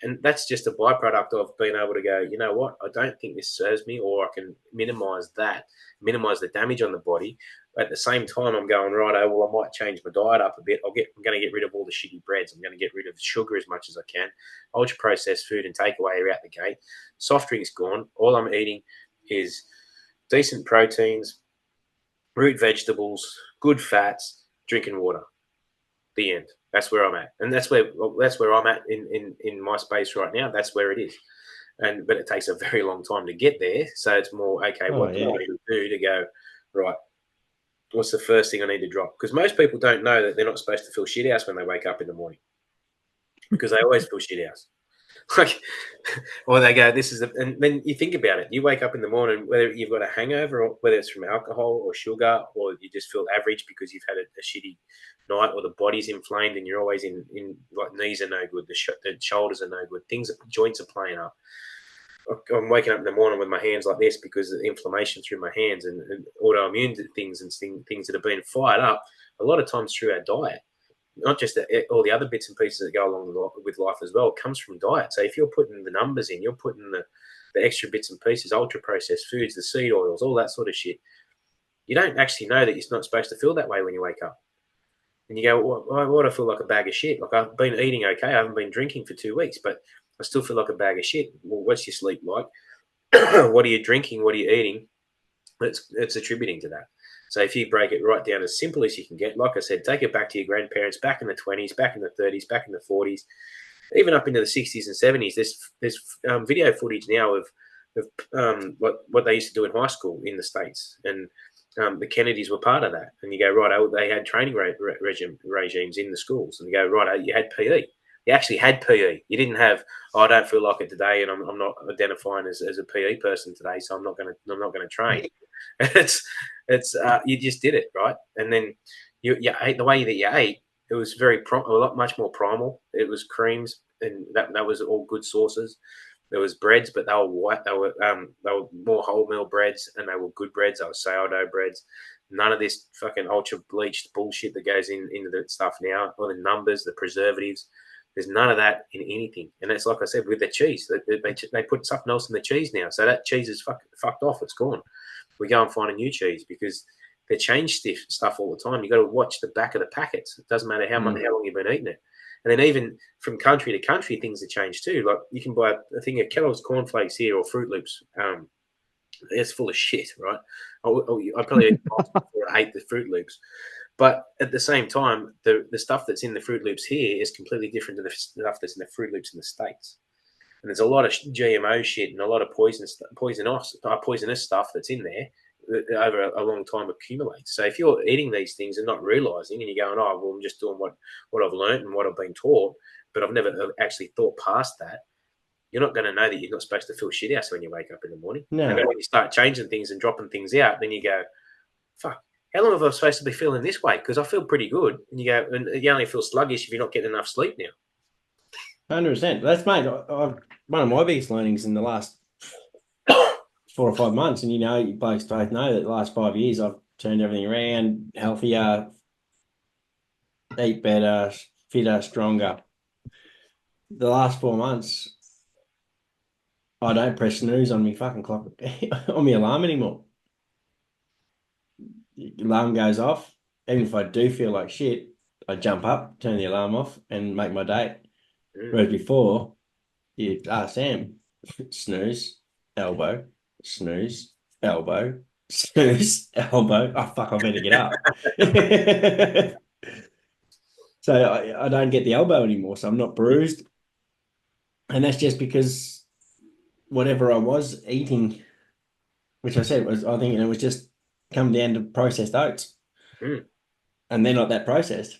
And that's just a byproduct of being able to go, you know what, I don't think this serves me, or I can minimize the damage on the body. At the same time, I'm going, right, well, I might change my diet up a bit. I'm going to get rid of all the shitty breads. I'm going to get rid of sugar as much as I can. Ultra processed food and takeaway are out the gate. Soft drinks gone. All I'm eating is decent proteins, root vegetables, good fats, drinking water. The end. That's where I'm at, and that's where I'm at in my space right now. That's where it is, but it takes a very long time to get there. So it's more okay. What do I need to do to go right? What's the first thing I need to drop? Because most people don't know that they're not supposed to feel shit house when they wake up in the morning, because they always feel shit house. Like, or they go, this is, and then you think about it. You wake up in the morning, whether you've got a hangover or whether it's from alcohol or sugar, or you just feel average because you've had a shitty night, or the body's inflamed and you're always in like knees are no good, the shoulders are no good, joints are playing up. I'm waking up in the morning with my hands like this because of the inflammation through my hands and autoimmune things and things that have been fired up a lot of times through our diet. Not just all the other bits and pieces that go along with life as well. It comes from diet. So if you're putting the numbers in, you're putting the extra bits and pieces, ultra processed foods, the seed oils, all that sort of shit. You don't actually know that you're not supposed to feel that way when you wake up. And you go, why do I feel like a bag of shit? Like, I've been eating okay. I haven't been drinking for 2 weeks, but I still feel like a bag of shit. Well, what's your sleep like? What are you drinking? What are you eating? It's attributing to that. So if you break it right down as simple as you can get, like I said, take it back to your grandparents, back in the 20s, back in the 30s, back in the 40s, even up into the 60s and 70s. There's video footage now of what they used to do in high school in the States. And the Kennedys were part of that. And you go, right, they had training regimes in the schools. And you go, right, you had PE. You actually had PE. You didn't have, I don't feel like it today, and I'm not identifying as a PE person today, so I'm not going to train. It's you just did it, right? And then you ate the way that you ate. It was much more primal. It was creams, and that was all good sources. There was breads, but they were white. They were more wholemeal breads, and they were good breads. They were sourdough breads. None of this fucking ultra bleached bullshit that goes into the stuff now, or the numbers, the preservatives. There's none of that in anything. And it's like I said with the cheese. They put something else in the cheese now. So that cheese is fucked off. It's gone. We go and find a new cheese because they change stuff all the time. You got to watch the back of the packets. It doesn't matter how long you've been eating it. And then even from country to country, things have changed too. Like you can buy a thing of Kellogg's cornflakes here or Fruit Loops. It's full of shit, right? I probably ate the Fruit Loops. But at the same time, the stuff that's in the Fruit Loops here is completely different to the stuff that's in the Fruit Loops in the States. And there's a lot of GMO shit and a lot of poisonous stuff that's in there that over a long time accumulates. So if you're eating these things and not realizing, and you're going, oh, well, I'm just doing what I've learned and what I've been taught, but I've never actually thought past that, you're not going to know that you're not supposed to feel shit out when you wake up in the morning. No. And then when you start changing things and dropping things out, then you go, fuck. How long have I supposed to be feeling this way? Because I feel pretty good. And you go, and you only feel sluggish if you're not getting enough sleep now. 100%. That's mate. One of my biggest learnings in the last 4 or 5 months, and you blokes both know that the last 5 years I've turned everything around, healthier, eat better, fitter, stronger. The last 4 months, I don't press snooze on me fucking clock on my alarm anymore. The alarm goes off. Even if I do feel like shit, I jump up, turn the alarm off, and make my day. Whereas before, you Sam, snooze, elbow, snooze, elbow, snooze, elbow. Oh fuck! I better get up. So I don't get the elbow anymore. So I'm not bruised, and that's just because whatever I was eating, which I said was, I think it was just come down to processed oats, and they're not that processed.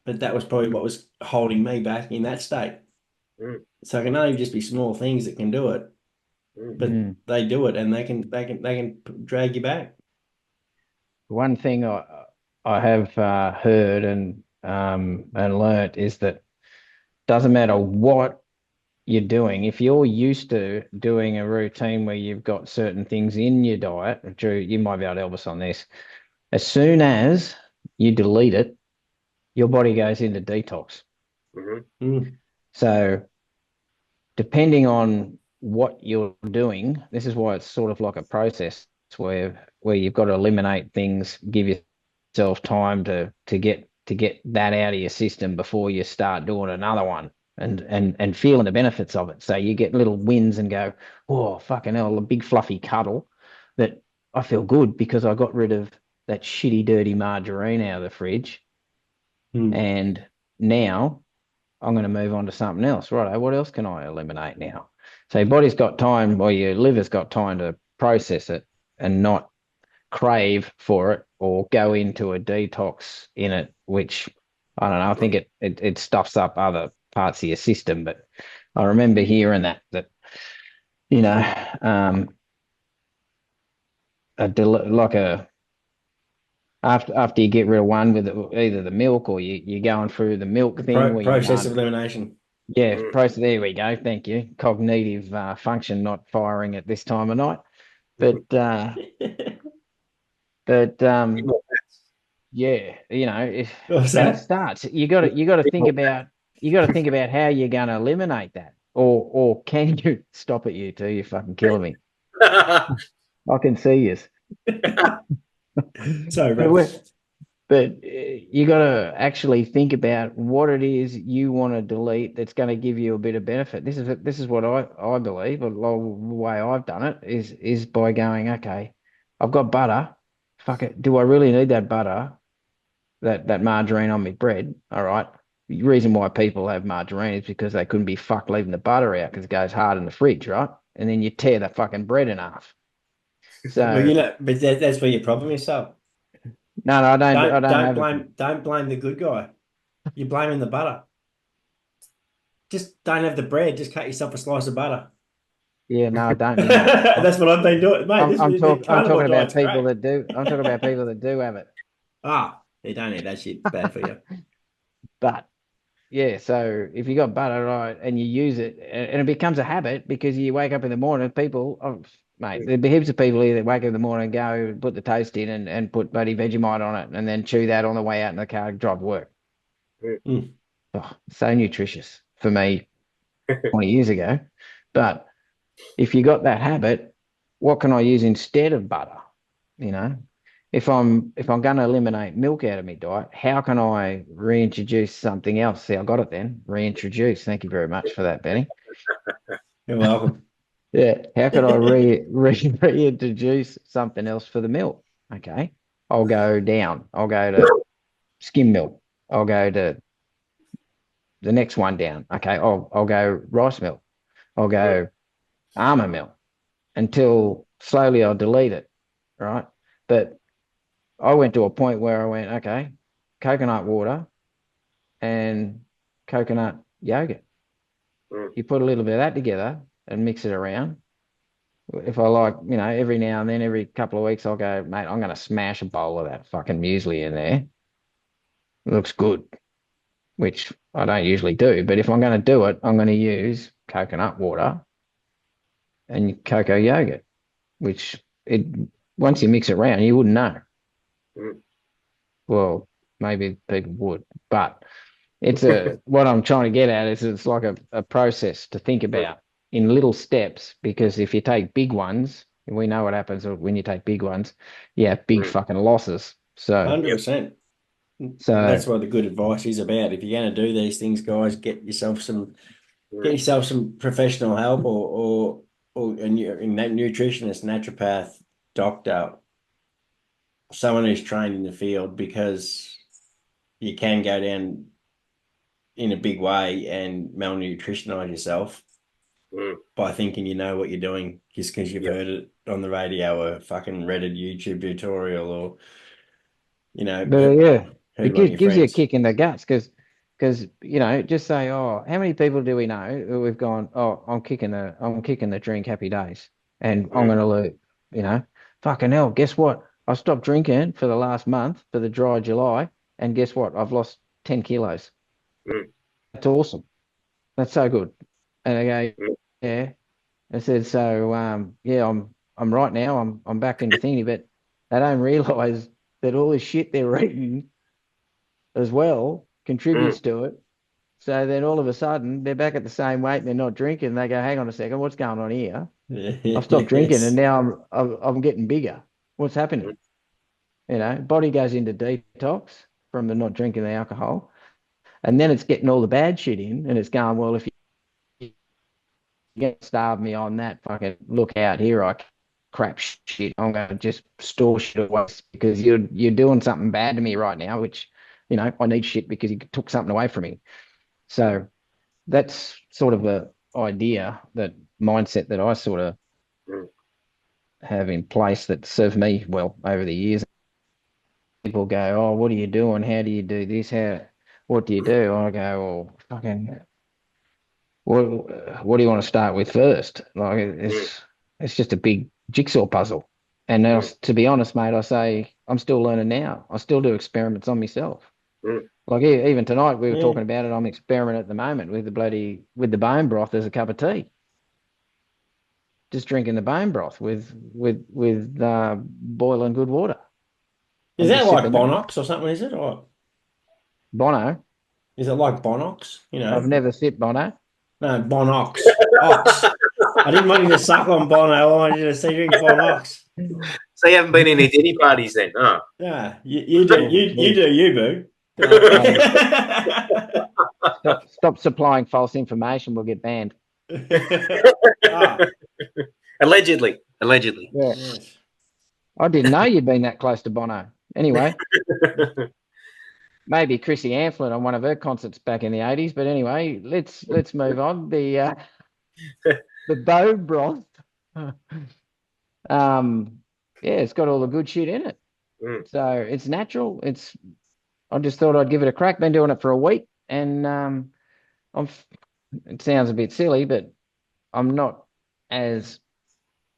But that was probably what was holding me back in that state. So it can only just be small things that can do it, but they do it, and they can drag you back. One thing I have heard and learnt is that doesn't matter what you're doing, if you're used to doing a routine where you've got certain things in your diet, Drew, you might be able to help us on this. As soon as you delete it, your body goes into detox. So depending on what you're doing, this is why it's sort of like a process where you've got to eliminate things, give yourself time to get that out of your system before you start doing another one and feeling the benefits of it. So you get little wins and go, oh, fucking hell, a big fluffy cuddle that I feel good because I got rid of that shitty, dirty margarine out of the fridge. And now I'm going to move on to something else. Right. What else can I eliminate now? So your body's got time, or your liver's got time to process it and not crave for it or go into a detox in it, which I don't know. I think it stuffs up other parts of your system. But I remember hearing that you know, like a after you get rid of one with either the milk or you're going through the milk thing where you're Process of going, elimination. yeah, process. There we go. Thank you. Cognitive function not firing at this time of night, but but yeah, if What's and it that? starts, you got to think about how you're going to eliminate that, or can you stop it? You two, you're fucking killing me. I can see you. Sorry, But bro. you got to actually think about what it is you want to delete that's going to give you a bit of benefit. This is what I believe. The way I've done it is by going, okay, I've got butter. Fuck it. Do I really need that butter? That margarine on my bread? All right. The reason why people have margarine is because they couldn't be fucked leaving the butter out because it goes hard in the fridge, right? And then you tear the fucking bread in half. Well, So but that's where your problem is, so. no, I don't. I Don't don't don't have it. blame the good guy. You're blaming the butter. Just don't have the bread. Just cut yourself a slice of butter. Yeah, no, I don't now. That's what I've been doing, mate. The I'm carnivore talking about diet's people great. that do. I'm talking about people that do have it. You don't eat that shit. It's bad for you. But yeah, so if you got butter right and you use it, and it becomes a habit because you wake up in the morning, people, oh, mate, there'd be heaps of people here that wake up in the morning and go put the toast in and put bloody Vegemite on it and then chew that on the way out in the car, drive to work. Mm. Oh, so nutritious for me 20 years ago. But if you got that habit, what can I use instead of butter? You know, if I'm going to eliminate milk out of my diet, how can I reintroduce something else? See, I got it then. Reintroduce. Thank you very much for that, Benny. You're welcome. Yeah. How could I reintroduce something else for the milk? Okay. I'll go down. I'll go to skim milk. I'll go to the next one down. Okay. I'll go rice milk. I'll go almond milk until slowly I'll delete it. Right. But I went to a point where I went, okay, coconut water and coconut yogurt. You put a little bit of that together and mix it around. If I like, every now and then, every couple of weeks, I'll go, mate, I'm going to smash a bowl of that fucking muesli in there. It looks good, which I don't usually do. But if I'm going to do it, I'm going to use coconut water and cocoa yogurt, which once you mix it around, you wouldn't know. Well, maybe people would, but what I'm trying to get at is it's like a process to think about in little steps, because if you take big ones, we know what happens when you take big ones, you have big fucking losses. So 100%. That's what the good advice is about. If you're going to do these things, guys, get yourself some professional help or a nutritionist, naturopath, doctor, someone who's trained in the field, because you can go down in a big way and malnutritionize yourself by thinking you know what you're doing just because you've heard it on the radio or fucking read a YouTube tutorial or, but yeah, heard it one of your gives you a friends. kick in the guts because just say, oh, how many people do we know who we've gone, oh, I'm kicking the drink happy days and I'm going to lose, fucking hell, guess what? I stopped drinking for the last month for the dry July, and guess what? I've lost 10 kilos. That's awesome. That's so good. And I go, yeah. I said, so yeah, I'm right now. I'm back into thingy, but they don't realise that all this shit they're eating as well contributes to it. So then all of a sudden they're back at the same weight and they're not drinking. They go, hang on a second, what's going on here? I've stopped drinking and now I'm getting bigger. What's happening? Body goes into detox from the not drinking the alcohol, and then it's getting all the bad shit in, and it's going, well, if you get starve me on that, fucking look out here, I crap shit. I'm going to just store shit away because you're doing something bad to me right now, which I need shit because you took something away from me. So that's sort of a idea, that mindset that I sort of have in place that served me well over the years. People go, oh, what are you doing? How do you do this? What do you do? I go, well, fucking what do you want to start with first? Like it's just a big jigsaw puzzle. And now, to be honest, mate, I say I'm still learning now. I still do experiments on myself. Like even tonight we were talking about it. I'm experimenting at the moment with the bone broth as a cup of tea. Just drinking the bone broth with boiling good water. Is that like Bonox or something? Is it or Bono? Is it like Bonox? You know, I've never sipped Bono. No, Bonox. Ox. I didn't want you to suck on Bono. I wanted you to see drink Bonox. So you haven't been in any dinner parties then? Oh. Yeah, you do. You do. You boo. Stop supplying false information. We'll get banned. Allegedly. Yeah. Yes. I didn't know you'd been that close to Bono. Anyway, maybe Chrissy Amphlett on one of her concerts back in the 80s. But anyway, let's move on. The bone broth. It's got all the good shit in it. So it's natural. I just thought I'd give it a crack. Been doing it for a week, and it sounds a bit silly, but I'm not as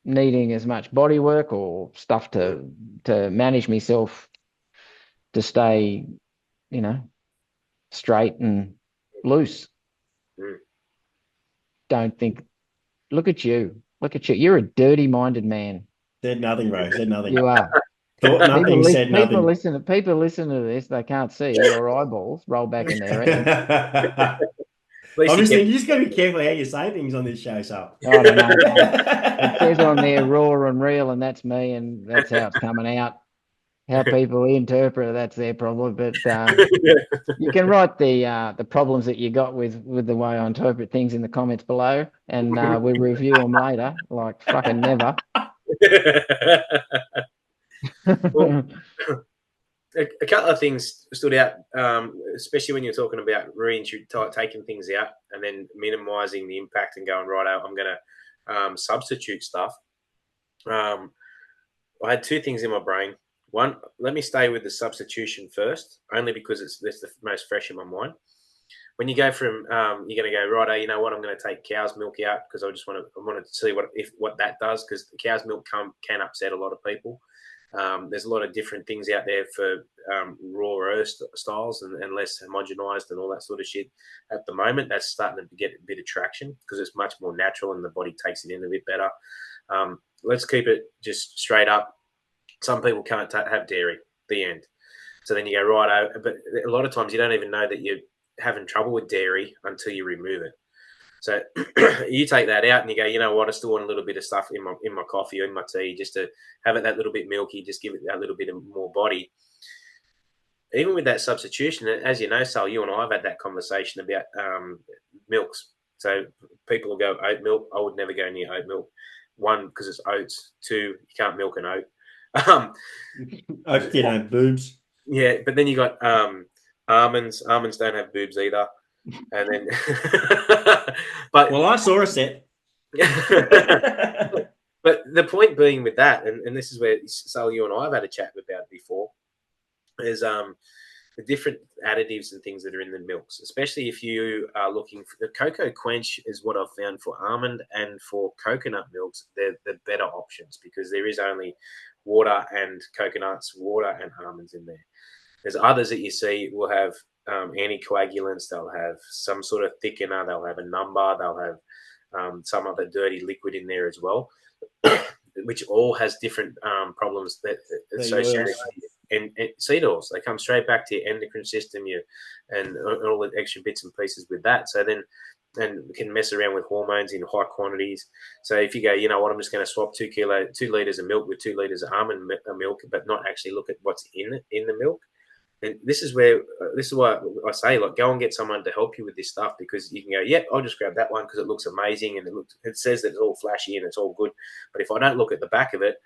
needing as much body work or stuff to manage myself to stay, straight and loose. Don't think. Look at you. Look at you. You're a dirty-minded man. Said nothing, bro. Said nothing. You are. Thought nothing, said nothing. People listen to this. They can't see your eyeballs roll back in their head. I'm just thinking, you just got to be careful how you say things on this show, so. I don't know. It says on there raw and real, and that's me, and that's how it's coming out. How people interpret it, that's their problem. But you can write the problems that you got with the way I interpret things in the comments below, and we'll review them later, like fucking never. Well, a couple of things stood out, especially when you're talking about taking things out and then minimizing the impact and going, right, I'm going to substitute stuff. I had two things in my brain. One, let me stay with the substitution first, only because it's the most fresh in my mind. When you go from, you're going to go, right, you know what, I'm going to take cow's milk out because I wanted to see what that does, because the cow's milk can upset a lot of people. There's a lot of different things out there for raw earth styles and less homogenized and all that sort of shit. At the moment, that's starting to get a bit of traction because it's much more natural and the body takes it in a bit better. Let's keep it just straight up. Some people can't have dairy, the end. So then you go, right, but a lot of times you don't even know that you're having trouble with dairy until you remove it. So you take that out and you go, you know what, I still want a little bit of stuff in my coffee or in my tea just to have it that little bit milky, just give it that little bit of more body. Even with that substitution, as you know, Sal, you and I have had that conversation about milks. So people will go oat milk. I would never go near oat milk. One, because it's oats. Two, you can't milk an oat. Oats don't have boobs. Yeah, but then you got almonds. Almonds don't have boobs either. And then, but I saw a set. But the point being with that, and this is where Sal, you and I have had a chat about before, is the different additives and things that are in the milks, especially if you are looking for the cocoa quench is what I've found for almond and for coconut milks. They're the better options because there is only water and coconuts, water and almonds in there. There's others that you see will have anticoagulants, they'll have some sort of thickener, they'll have a number, they'll have some other dirty liquid in there as well, which all has different problems that associated and seed oils. They come straight back to your endocrine system, and all the extra bits and pieces with that. So then, and we can mess around with hormones in high quantities. So if you go, you know what, I'm just going to swap 2 liters of milk with 2 liters of almond milk, but not actually look at what's in the milk. And this is why I say, like, go and get someone to help you with this stuff, because you can go, yep, I'll just grab that one because it looks amazing and it says that it's all flashy and it's all good. But if I don't look at the back of it,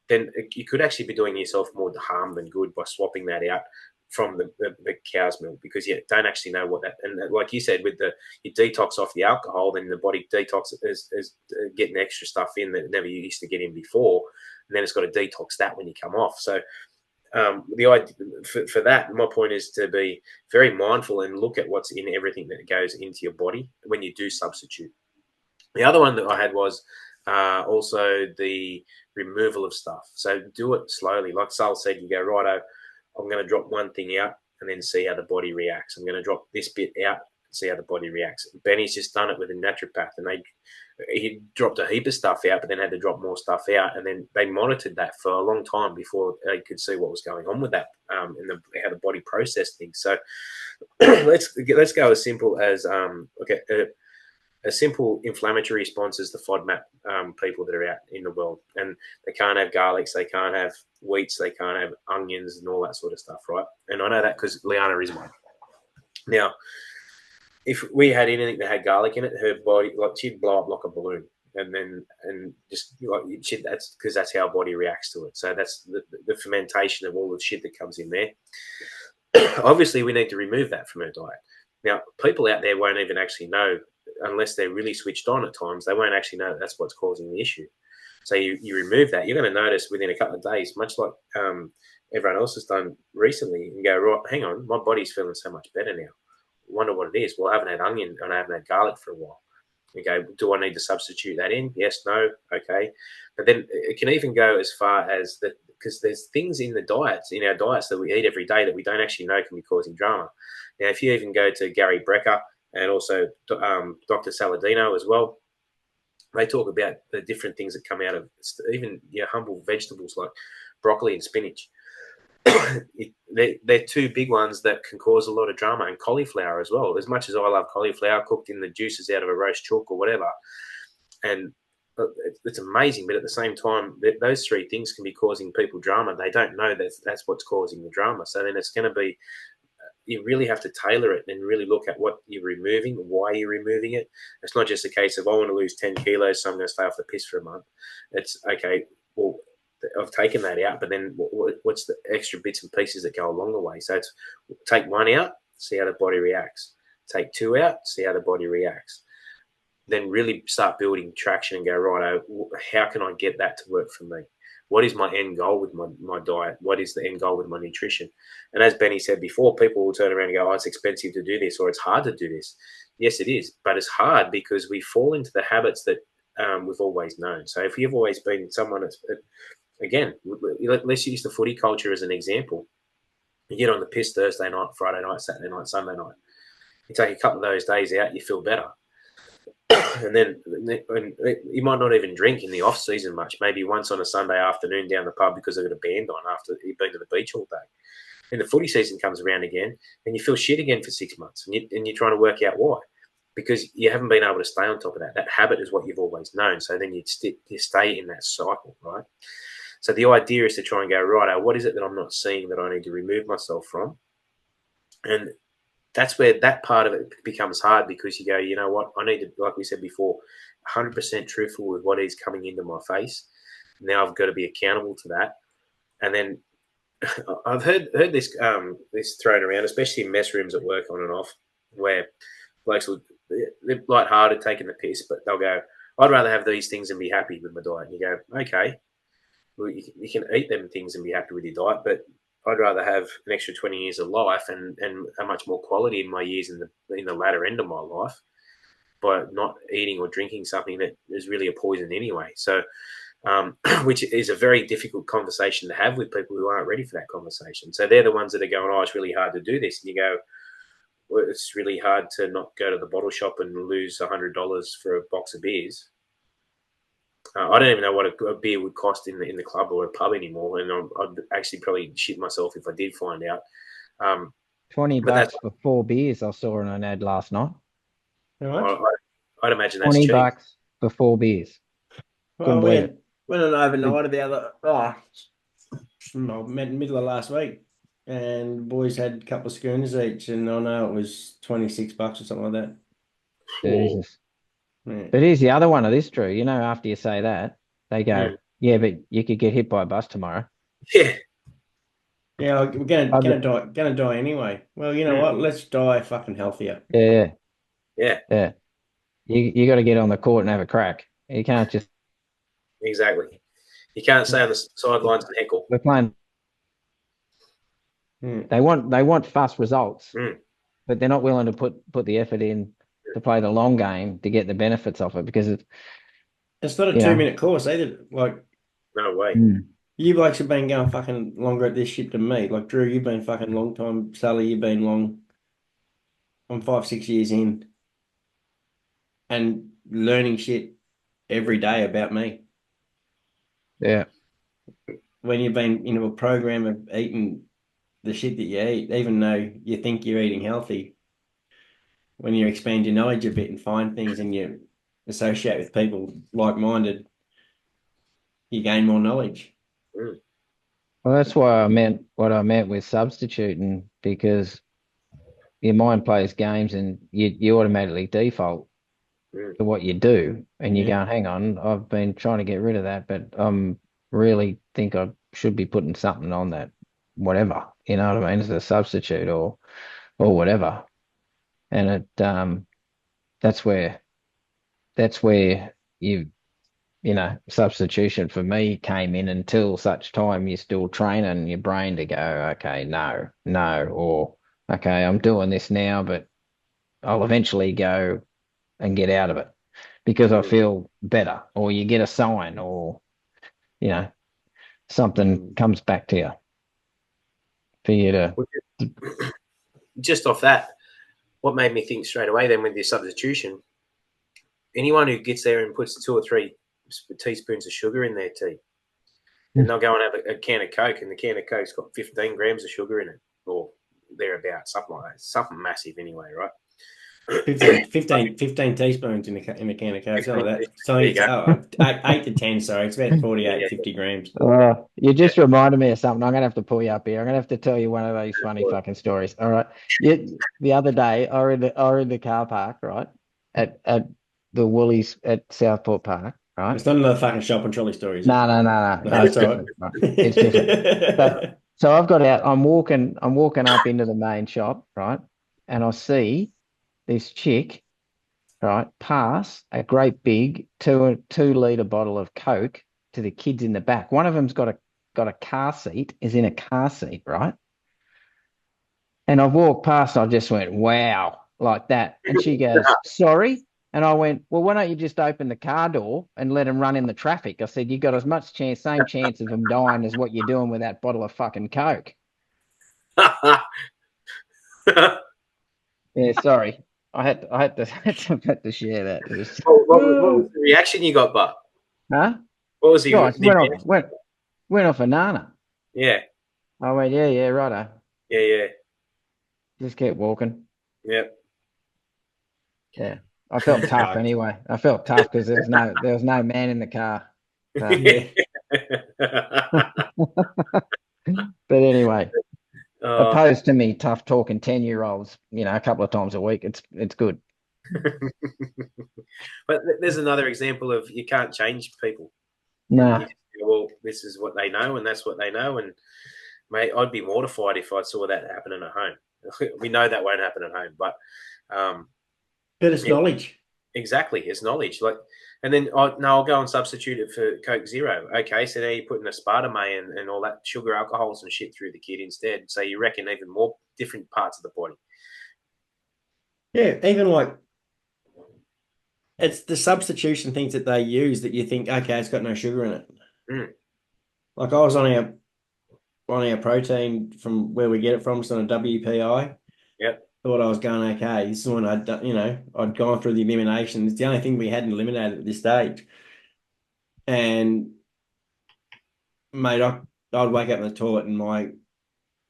then you could actually be doing yourself more harm than good by swapping that out from the cow's milk, because you don't actually know what that, and like you said, with you detox off the alcohol, then the body detox is getting extra stuff in that it never used to get in before, and then it's got to detox that when you come off. So the idea for that, my point is to be very mindful and look at what's in everything that goes into your body when you do substitute. The other one that I had was also the removal of stuff. So do it slowly. Like Sal said, you go, righto, I'm going to drop one thing out and then see how the body reacts. I'm going to drop this bit out and see how the body reacts. Benny's just done it with a naturopath, and he dropped a heap of stuff out, but then had to drop more stuff out, and then they monitored that for a long time before they could see what was going on with that and how the body processed things. So let's go as simple as a simple inflammatory response is the FODMAP people that are out in the world, and they can't have garlics, they can't have wheats, they can't have onions and all that sort of stuff, right? And I know that because Liana is one. Now, if we had anything that had garlic in it, her body, like, she'd blow up like a balloon, and just like that's because that's how our body reacts to it. So that's the fermentation of all the shit that comes in there. Obviously, we need to remove that from our diet. Now, people out there won't even actually know, unless they're really switched on at times, they won't actually know that's what's causing the issue. So you remove that, you're going to notice within a couple of days, much like everyone else has done recently, and go, right, hang on, my body's feeling so much better now. Wonder what it is. Well, I haven't had onion and I haven't had garlic for a while. You go, do I need to substitute that in? Yes, no, okay. But then it can even go as far as that, because there's things in our diets that we eat every day that we don't actually know can be causing drama. Now, if you even go to Gary Brecker and also Dr. Saladino as well, they talk about the different things that come out of even humble vegetables like broccoli and spinach. They're two big ones that can cause a lot of drama, and cauliflower as well. As much as I love cauliflower cooked in the juices out of a roast chook or whatever, and it's amazing, but at the same time, those three things can be causing people drama. They don't know that's what's causing the drama. So then it's going to be, you really have to tailor it and really look at what you're removing, why you're removing it. It's not just a case of, I want to lose 10 kilos, so I'm going to stay off the piss for a month. It's okay, well, I've taken that out, but then what's the extra bits and pieces that go along the way? So it's take one out, see how the body reacts. Take two out, see how the body reacts. Then really start building traction and go, right, how can I get that to work for me? What is my end goal with my diet? What is the end goal with my nutrition? And as Benny said before, people will turn around and go, oh, it's expensive to do this, or it's hard to do this. Yes, it is, but it's hard because we fall into the habits that we've always known. So if you've always been someone that's, again, let's use the footy culture as an example. You get on the piss Thursday night, Friday night, Saturday night, Sunday night. You take a couple of those days out, you feel better. And then you might not even drink in the off season much. Maybe once on a Sunday afternoon down the pub because they've got a band on after you've been to the beach all day. And the footy season comes around again, and you feel shit again for 6 months, and you're trying to work out why, because you haven't been able to stay on top of that. That habit is what you've always known. So then you stay in that cycle, right? So the idea is to try and go, right, what is it that I'm not seeing that I need to remove myself from? And that's where that part of it becomes hard, because you go, you know what, I need to, like we said before, 100% truthful with what is coming into my face. Now I've got to be accountable to that. And then I've heard this thrown around, especially in mess rooms at work on and off, where blokes they're lighthearted, taking the piss, but they'll go, I'd rather have these things and be happy with my diet. And you go, okay, well, you can eat them things and be happy with your diet, but I'd rather have an extra 20 years of life and a much more quality in my years in the latter end of my life by not eating or drinking something that is really a poison anyway. So, which is a very difficult conversation to have with people who aren't ready for that conversation. So they're the ones that are going, oh, it's really hard to do this. And you go, well, it's really hard to not go to the bottle shop and lose $100 for a box of beers. I don't even know what a beer would cost in the club or a pub anymore, and I'd actually probably shit myself if I did find out. $20 for 4 beers. I saw in an ad last night. I'd imagine that's $20 cheap. for 4 beers. Well, we went on overnight middle of last week, and boys had a couple of schooners each, and I know it was $26 or something like that. Jesus. Yeah. But here's the other one of this, Drew. You know, after you say that, they go, yeah, but you could get hit by a bus tomorrow. Yeah. Yeah, we're gonna die anyway. Well, you know what? Let's die fucking healthier. Yeah. Yeah. You got to get on the court and have a crack. You can't just. Exactly. You can't stay on the sidelines and heckle. We're playing They want fast results, Mm. but they're not willing to put the effort in to play the long game to get the benefits of it because It's not a you know, 2 minute course either. Like, No way. you blokes have been going fucking longer at this shit than me. Like, Drew, you've been fucking long time. Sally, you've been long. I'm 5, 6 years in and learning shit every day about me. yeah. When you've been into a program of eating the shit that you eat, even though you think you're eating healthy, when you expand your knowledge a bit and find things and you associate with people like-minded, you gain more knowledge. Mm. Well, that's why I meant what I meant with substituting because your mind plays games and you automatically default Mm. to what you do, and you're Yeah. going, hang on, I've been trying to get rid of that, but really think I should be putting something on that, whatever, you know what I mean, as a substitute or whatever. And that's where that's where substitution for me came in until such time you're still training your brain to go, okay, no, or okay, I'm doing this now, but I'll eventually go and get out of it because I Mm. feel better, or you get a sign, or something comes back to you for you to. Just off that, what made me think straight away then with your substitution, anyone who gets there and puts 2 or 3 teaspoons of sugar in their tea, and they'll go and have a can of Coke, and the can of Coke's got 15 grams of sugar in it, or thereabouts, something like that. Something massive anyway, right? 15 teaspoons in a can of Coke, something like that. So There you it's go. 8 to 10, sorry. It's about 48, Yeah. 50 grams. You just reminded me of something. I'm gonna have to pull you up here. I'm gonna have to tell you one of these funny fucking stories. All right. The other day, I were in the car park, right, at the Woolies at Southport Park, right? It's not another fucking shop and trolley story, is it? No. No, It's that's all different, right? It's different. right. So I've got out. I'm walking up into the main shop, right, and I see this chick, right, pass a great big 2 liter bottle of Coke to the kids in the back. One of them's got a car seat, is in a car seat, right? And I've walked past, and I just went, wow, like that. And she goes, sorry. And I went, well, why don't you just open the car door and let him run in the traffic? I said, you got as much same chance of him dying as what you're doing with that bottle of fucking Coke. Yeah, sorry. I had to share that. It was, what was the reaction you got, Buck? huh? What was he? Guys, went off a nana. Yeah, I went, yeah, righto. yeah. Just kept walking. Yep. Yeah. I felt tough anyway. I felt tough because there was no man in the car. So. Yeah. But anyway, Oh. opposed to me tough talking 10-year-olds, a couple of times a week, it's good. But there's another example of you can't change people. No. You just go, well, this is what they know, and that's what they know. And mate, I'd be mortified if I saw that happening at home. We know that won't happen at home, but But it's knowledge. Exactly, it's knowledge. And then I'll go and substitute it for Coke Zero. Okay, so now you're putting aspartame and all that sugar alcohols and shit through the kid instead. So you reckon even more different parts of the body. Yeah, even like it's the substitution things that they use that you think, okay, it's got no sugar in it. Mm. Like I was on our protein from where we get it from, it's on a WPI. Yep. Thought I was going okay. This is when I'd gone through the elimination. It's the only thing we hadn't eliminated at this stage. And mate, I'd wake up in the toilet and my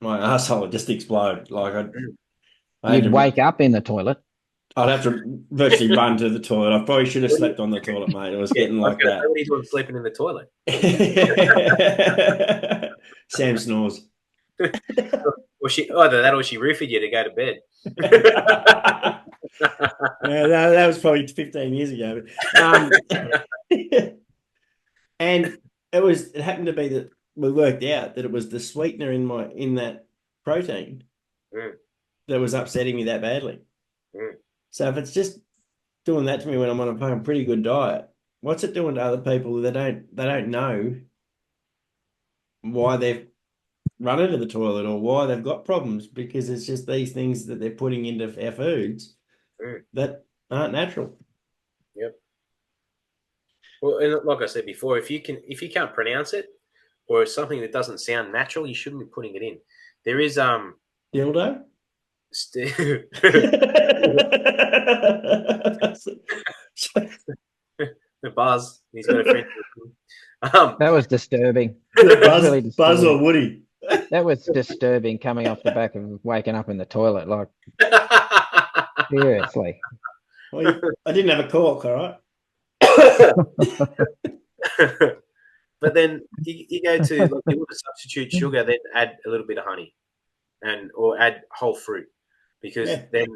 asshole would just explode. Like You'd wake up in the toilet. I'd have to virtually run to the toilet. I probably should have slept on the toilet, mate. It was getting like that. What are you doing sleeping in the toilet? Sam snores. Either that or she roofied you to go to bed. Yeah, that was probably 15 years ago. And it happened to be that we worked out that it was the sweetener in that protein that was upsetting me that badly. So if it's just doing that to me when I'm on a fucking pretty good diet, what's it doing to other people that they don't know why they've running to the toilet or why they've got problems, because it's just these things that they're putting into our foods that aren't natural. Yep. Well, and like I said before, if you can't pronounce it, or it's something that doesn't sound natural, you shouldn't be putting it in. There is Dildo. The Buzz. He's got a friend. That was disturbing. Buzz, Really Buzz disturbing. or Woody. That was disturbing coming off the back of waking up in the toilet. Like, seriously. Well, I didn't have a cork, all right. But then you go to, like, you want to substitute sugar, then add a little bit of honey, or add whole fruit, because then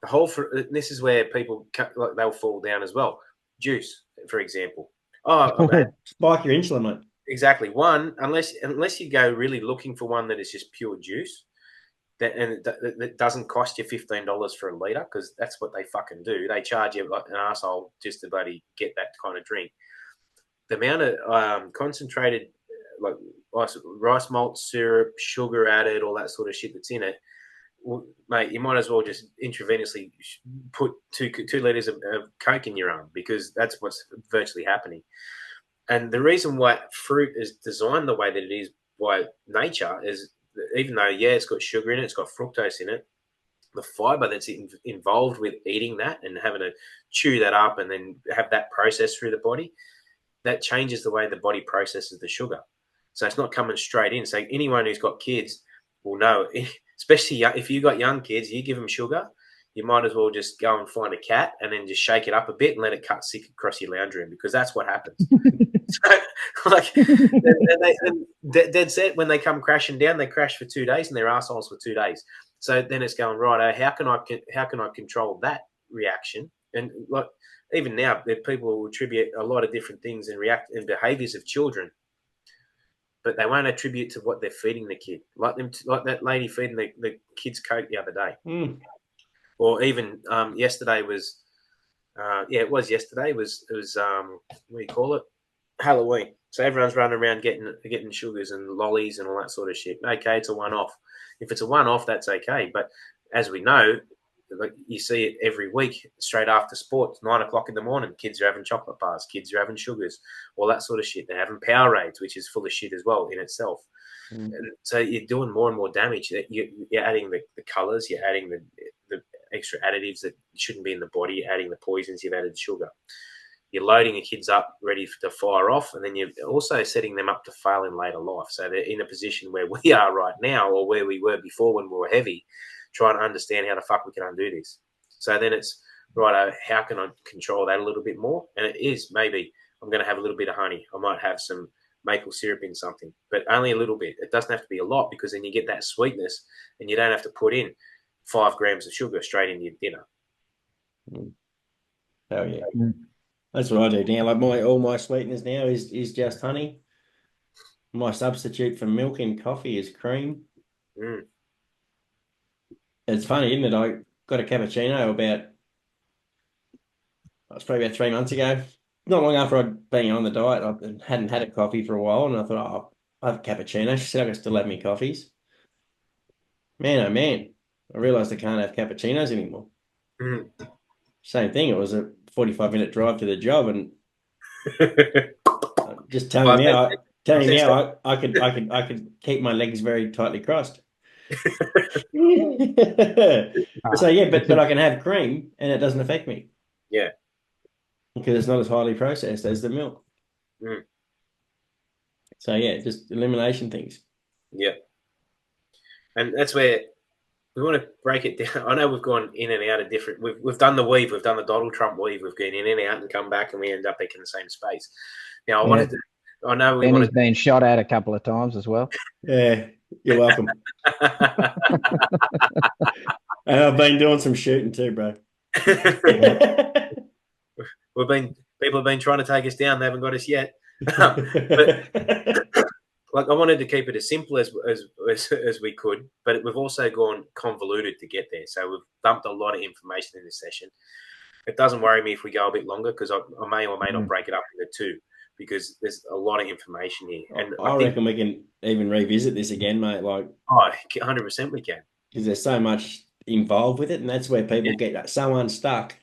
the whole fruit. This is where people like they'll fall down as well. Juice, for example. Spike your insulin, mate. Exactly. One, unless you go really looking for one that is just pure juice, that doesn't cost you $15 for a litre, because that's what they fucking do. They charge you like an asshole just to bloody get that kind of drink. The amount of concentrated, like rice malt syrup, sugar added, all that sort of shit that's in it, well, mate, you might as well just intravenously put 2 litres of Coke in your arm, because that's what's virtually happening. And the reason why fruit is designed the way that it is by nature is, even though, it's got sugar in it, it's got fructose in it, the fiber that's involved with eating that and having to chew that up and then have that processed through the body, that changes the way the body processes the sugar. So it's not coming straight in. So anyone who's got kids will know, especially if you've got young kids, you give them sugar, you might as well just go and find a cat and then just shake it up a bit and let it cut sick across your lounge room, because that's what happens. So, like, dead set, when they come crashing down, they crash for 2 days and they're assholes for 2 days. So then it's going, right, how can I control that reaction? And like, even now, people will attribute a lot of different things and behaviors of children, but they won't attribute to what they're feeding the kid. Like that lady feeding the kids Coke the other day. Or even yesterday was, it was yesterday. It was what do you call it? Halloween. So everyone's running around getting sugars and lollies and all that sort of shit. Okay, it's a one-off. If it's a one-off, that's okay. But as we know, like, you see it every week straight after sports, 9 o'clock in the morning, kids are having chocolate bars, kids are having sugars, all that sort of shit. They're having Powerades, which is full of shit as well in itself. And so you're doing more and more damage. You're adding the colors, you're adding the extra additives that shouldn't be in the body, you're adding the poisons, you've added sugar. You're loading your kids up ready to fire off, and then you're also setting them up to fail in later life. So they're in a position where we are right now, or where we were before when we were heavy, trying to understand how the fuck we can undo this. So then it's, right, how can I control that a little bit more? And it is, maybe I'm going to have a little bit of honey. I might have some maple syrup in something, but only a little bit. It doesn't have to be a lot, because then you get that sweetness and you don't have to put in 5 grams of sugar straight into your dinner. Oh, yeah. That's what I do now. Like, all my sweeteners now is just honey. My substitute for milk and coffee is cream. It's funny, isn't it? I got a cappuccino it's probably about 3 months ago. Not long after I'd been on the diet, I hadn't had a coffee for a while, and I thought, I'll have a cappuccino. She said I can still have me coffees. Man, oh man, I realised I can't have cappuccinos anymore. Same thing. It was a 45-minute drive to the job, and just telling me now, I could keep my legs very tightly crossed. So yeah, but I can have cream and it doesn't affect me. Yeah, because it's not as highly processed as the milk. So yeah, just elimination things. Yeah, and that's where we want to break it down. I know we've gone in and out of different. We've done the weave. We've done the Donald Trump weave. We've gone in and out and come back, and we end up back in the same space. Now, I know Benny's been shot at a couple of times as well. Yeah, you're welcome. And I've been doing some shooting too, bro. People have been trying to take us down. They haven't got us yet. But, like, I wanted to keep it as simple as we could, but we've also gone convoluted to get there. So we've dumped a lot of information in this session. It doesn't worry me if we go a bit longer, because I may or may not break it up into 2. because there's a lot of information here. And I reckon we can even revisit this again, mate. Like, 100% we can. Because there's so much involved with it, and that's where people get so unstuck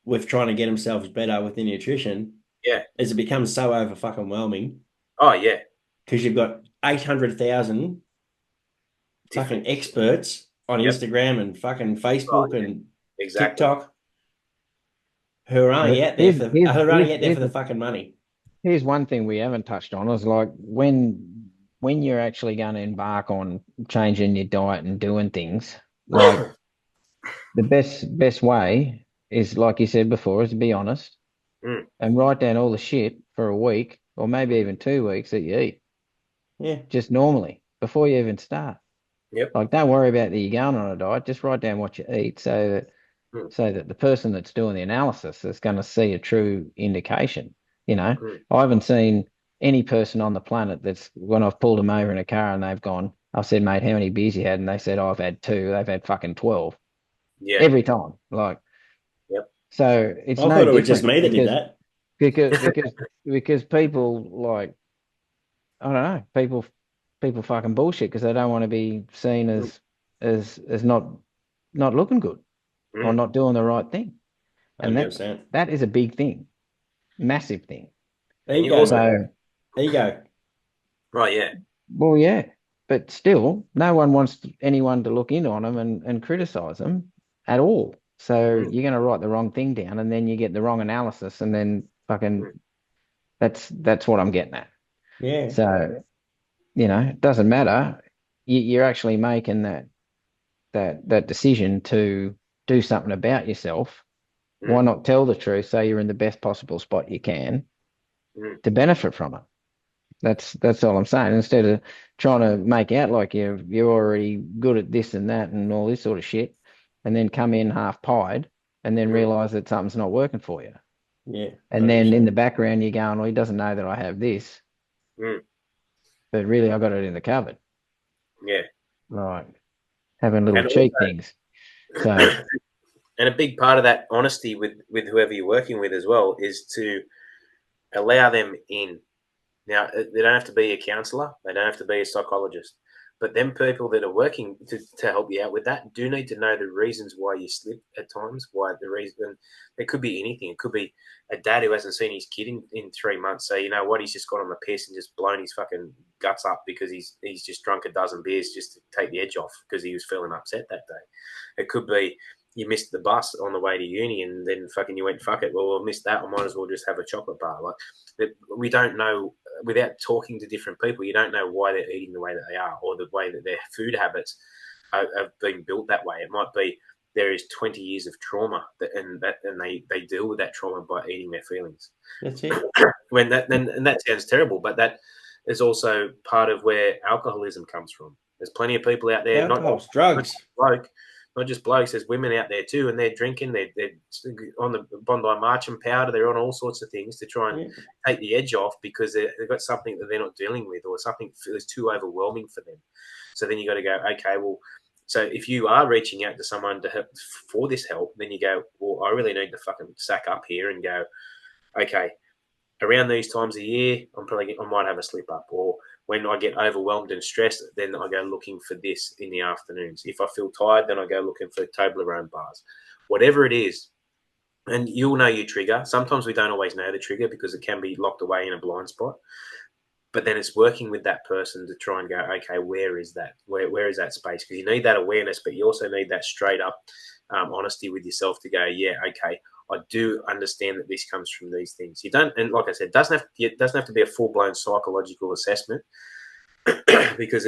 with trying to get themselves better with their nutrition. Yeah. As it becomes so over fucking whelming. Oh, yeah. Because you've got 800,000 fucking experts on Instagram and fucking Facebook and TikTok who are only out there for the fucking money. Here's one thing we haven't touched on is like when you're actually going to embark on changing your diet and doing things, like the best way is, like you said before, is to be honest and write down all the shit for a week or maybe even 2 weeks that you eat. Yeah. Just normally before you even start. Yep. Like, don't worry about that you're going on a diet. Just write down what you eat so that the person that's doing the analysis is going to see a true indication. You know, I haven't seen any person on the planet that's, when I've pulled them over in a car and they've gone, I've said, mate, how many beers you had? And they said, oh, I've had 2. They've had fucking 12. Yeah. Every time. Like, so it's I thought it was just me that did that. Because people, like, I don't know, people fucking bullshit because they don't want to be seen as not looking good or not doing the right thing. And that is a big thing. Massive thing. There you go. There you go. Right, yeah. Well, yeah. But still, no one wants anyone to look in on them and criticize them at all. So you're going to write the wrong thing down and then you get the wrong analysis and then fucking that's what I'm getting at. Yeah. So, you know, it doesn't matter. You're actually making that decision to do something about yourself. Why not tell the truth so you're in the best possible spot you can to benefit from it? That's all I'm saying. Instead of trying to make out like you're already good at this and that and all this sort of shit, and then come in half pied and then realize that something's not working for you. Yeah. And then in the background you're going, well, he doesn't know that I have this. But really I got it in the cupboard. Yeah. Like having little cheat things. So and a big part of that honesty with whoever you're working with as well is to allow them in. Now, they don't have to be a counsellor. They don't have to be a psychologist. But them people that are working to help you out with that do need to know the reasons why you slip at times, why the reason. It could be anything. It could be a dad who hasn't seen his kid in 3 months. So, you know what, he's just got on the piss and just blown his fucking guts up because he's just drunk a dozen beers just to take the edge off because he was feeling upset that day. It could be you missed the bus on the way to uni and then fucking you went, fuck it, well, I missed that. I might as well just have a chocolate bar. Like, we don't know, without talking to different people, you don't know why they're eating the way that they are or the way that their food habits have been built that way. It might be there is 20 years of trauma and they deal with that trauma by eating their feelings. That's it. And that sounds terrible, but that is also part of where alcoholism comes from. There's plenty of people out there, drugs. Not just blokes, there's women out there too, and they're drinking, they're on the Bondi marching powder, they're on all sorts of things to try and take the edge off because they've got something that they're not dealing with or something that's too overwhelming for them. So then you got to go, okay, well, so if you are reaching out to someone to help for this help, then you go, well, I really need to fucking sack up here and go, okay, around these times of year, I might have a slip up, or when I get overwhelmed and stressed, then I go looking for this in the afternoons. If I feel tired, then I go looking for Toblerone bars. Whatever it is, and you'll know your trigger. Sometimes we don't always know the trigger because it can be locked away in a blind spot. But then it's working with that person to try and go, okay, where is that? Where is that space? Because you need that awareness, but you also need that straight up honesty with yourself to go, yeah, okay, I do understand that this comes from these things. You don't, and like I said, it doesn't have to be a full blown psychological assessment because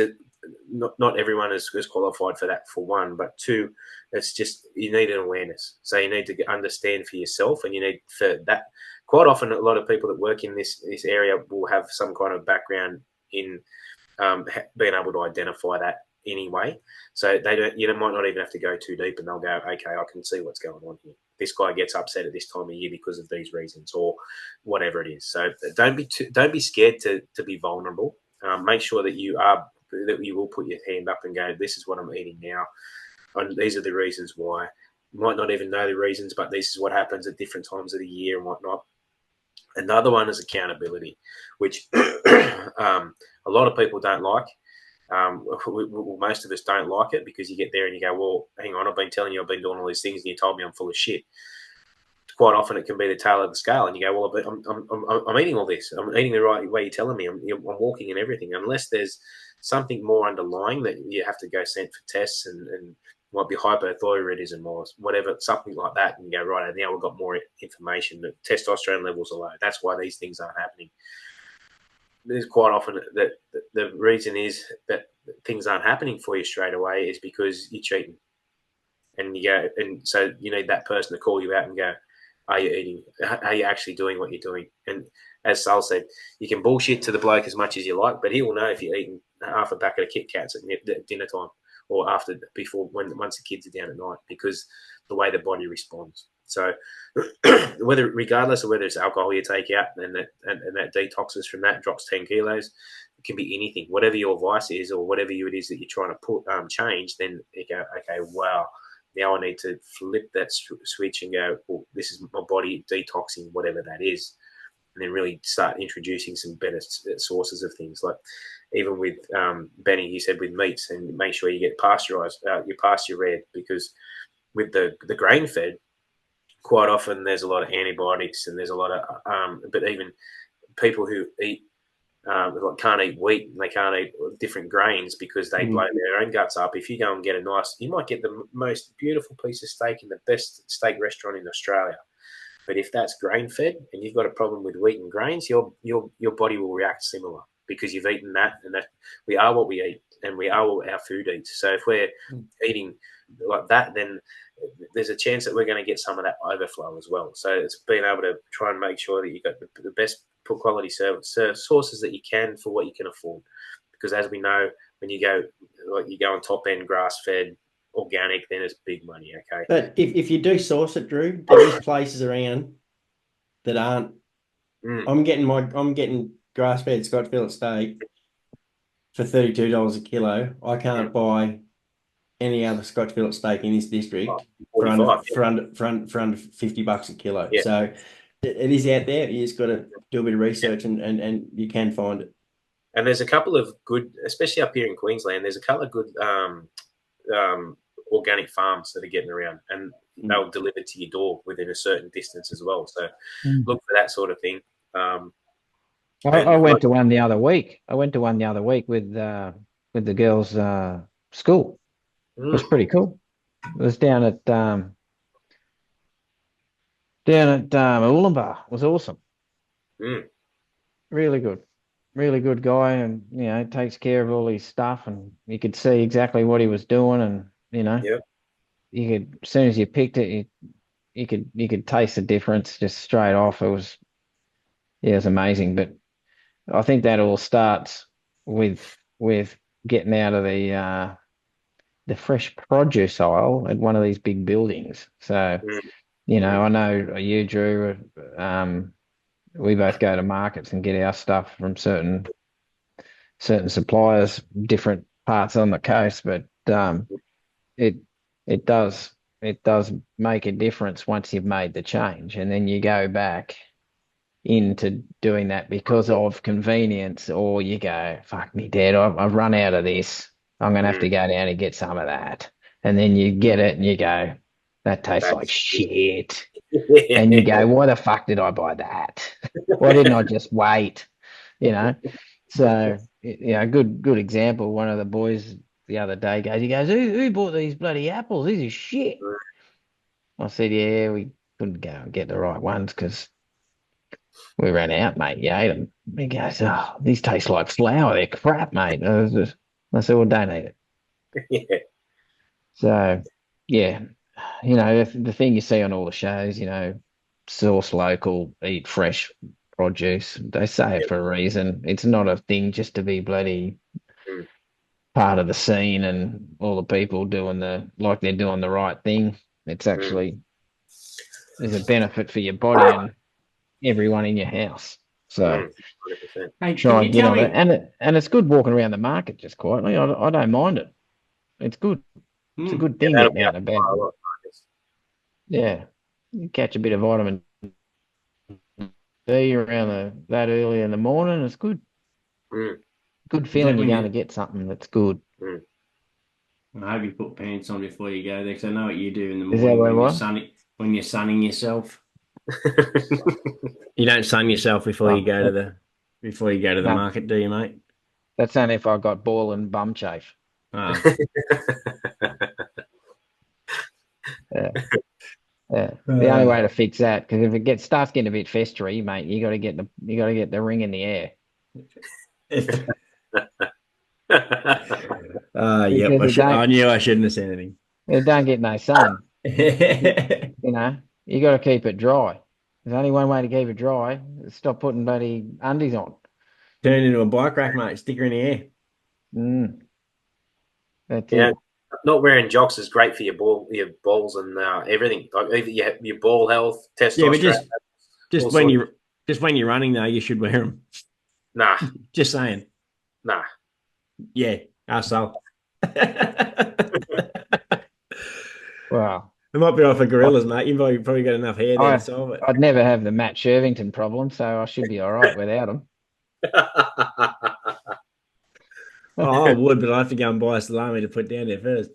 not everyone is qualified for that. For one, but two, it's just you need an awareness. So you need to understand for yourself, and you need for that. Quite often, a lot of people that work in this area will have some kind of background in being able to identify that anyway. So they don't. You might not even have to go too deep, and they'll go, okay, I can see what's going on here. This guy gets upset at this time of year because of these reasons, or whatever it is. So don't be scared to be vulnerable. Make sure that you will put your hand up and go, this is what I'm eating now, and these are the reasons why. You might not even know the reasons, but this is what happens at different times of the year and whatnot. Another one is accountability, which a lot of people don't like. Most of us don't like it because you get there and you go, well, hang on, I've been telling you I've been doing all these things and you told me I'm full of shit. Quite often it can be the tail of the scale, and you go, well, I'm eating all this. I'm eating the right way you're telling me. I'm walking and everything. Unless there's something more underlying that you have to go send for tests and might be hypothyroidism or whatever, something like that, and you go, right, now we've got more information. The testosterone levels are low. That's why these things aren't happening. There's quite often that the reason is that things aren't happening for you straight away is because you're cheating. And you go, and so you need that person to call you out and go, are you eating? Are you actually doing what you're doing? And as Sal said, you can bullshit to the bloke as much as you like, but he will know if you're eating half a packet of Kit Kats at dinner time or once the kids are down at night, because the way the body responds. So regardless of whether it's alcohol you take out and that detoxes from that, drops 10 kilos, it can be anything. Whatever your vice is or whatever it is that you're trying to change, then you go, okay, wow, now I need to flip that switch and go, well, this is my body detoxing, whatever that is, and then really start introducing some better sources of things. Like even with Benny, he said with meats, and make sure you get pasteurized, you pasture reared, because with the grain fed, quite often there's a lot of antibiotics and there's a lot of, but even people who eat, can't eat wheat and they can't eat different grains because they blow their own guts up. If you go and get you might get the most beautiful piece of steak in the best steak restaurant in Australia. But if that's grain fed and you've got a problem with wheat and grains, your body will react similar because you've eaten that, and that we are what we eat and we are what our food eats. So if we're eating like that, then there's a chance that we're going to get some of that overflow as well. So it's being able to try and make sure that you've got the best quality sources that you can for what you can afford. Because as we know, when you go on top end grass fed organic, then it's big money. Okay, but if you do source it, Drew, there is places around that aren't. I'm getting grass fed Scotch fillet steak for $32 a kilo. I can't buy any other Scotch fillet steak in this district for under $50 a kilo. Yeah. So it is out there. You just got to do a bit of research and you can find it. And there's a couple of good, especially up here in Queensland, there's a couple of good organic farms that are getting around, and they'll deliver to your door within a certain distance as well. So look for that sort of thing. I went to one the other week. with the girls' school. It was pretty cool. It was down at Ulaanbaatar. It was awesome. Really good guy, and takes care of all his stuff, and you could see exactly what he was doing, and you could, as soon as you picked it, you could taste the difference just straight off. It was amazing. But I think that all starts with getting out of the fresh produce aisle at one of these big buildings. So, I know you, Drew, we both go to markets and get our stuff from certain suppliers, different parts on the coast, but it does make a difference once you've made the change, and then you go back into doing that because of convenience, or you go, fuck me, Dad, I've run out of this. I'm going to have to go down and get some of that. And then you get it and you go, that tastes like shit. And you go, why the fuck did I buy that? Why didn't I just wait? So, good example. One of the boys the other day goes, who bought these bloody apples? These are shit. I said, yeah, we couldn't go and get the right ones because we ran out, mate. You ate them. He goes, oh, these taste like flour. They're crap, mate. I said, well, don't eat it. So, the thing you see on all the shows, source local, eat fresh produce. They say it for a reason. It's not a thing just to be bloody part of the scene and all the people doing like they're doing the right thing. It's actually, there's a benefit for your body and everyone in your house. So try and get on it. And it's good walking around the market just quietly. I don't mind it. It's good. It's a good thing getting out and about. Yeah. You catch a bit of vitamin be around that early in the morning. It's good. Mm. Good Is feeling that you're when going to get something that's good. Mm. I hope you put pants on before you go there, because I know what you do in the Is that morning what it was? when you're sunning yourself. You don't sun yourself before you go to the No, market, do you, mate? that's only if I got ball and bum chafe. Ah. Yeah. Yeah. The only way to fix that, because if it starts getting a bit festery, mate, you got to get the ring in the air. Yep. Because I knew I shouldn't have said anything. it don't get no sun. You, Turn you know, you got to keep it dry. There's only one way to keep it dry. Stop putting bloody undies on. into a bike rack, mate. Stick her in the air. Mm, that's Yeah, it. not wearing jocks is great for your balls and everything. Like either your ball health, Yeah, but testosterone. just all when sorts. you're running though, you should wear them. Nah, Just saying. nah. Yeah, arsehole. Well, It might be off for I, gorillas, mate. You've probably got enough hair there to I solve it. I'd never have the Matt Shervington problem, so I should be all right without them. Oh, I would, but I have to go and buy a salami to put down there first.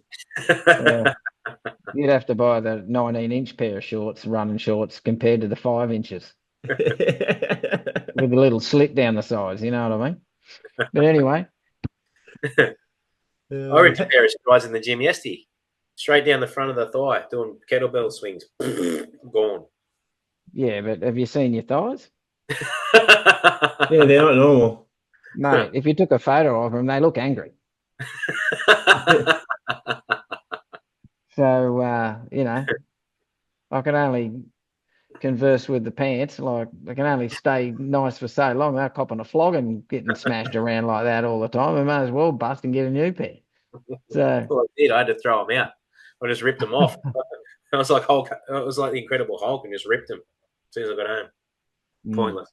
You'd have to buy the 19-inch pair of shorts, running shorts, compared to the 5 inches with a little slit down the sides. You know what I mean? But anyway, I ripped a pair of strides in the gym yesterday. Straight down the front of the thigh, doing kettlebell swings. Gone. yeah. But have you seen your thighs, Yeah, they're not normal. mate? If you took a photo of them, they look angry. So I can only converse with the pants. Like they can only stay nice for so long. They're copping a flogging, getting smashed around like that all the time. We may as well bust and get a new pair. So Well, I did. I had to throw them out. I just ripped them off. I was like Hulk. It was like the Incredible Hulk, and just ripped them as soon as I got home. Pointless.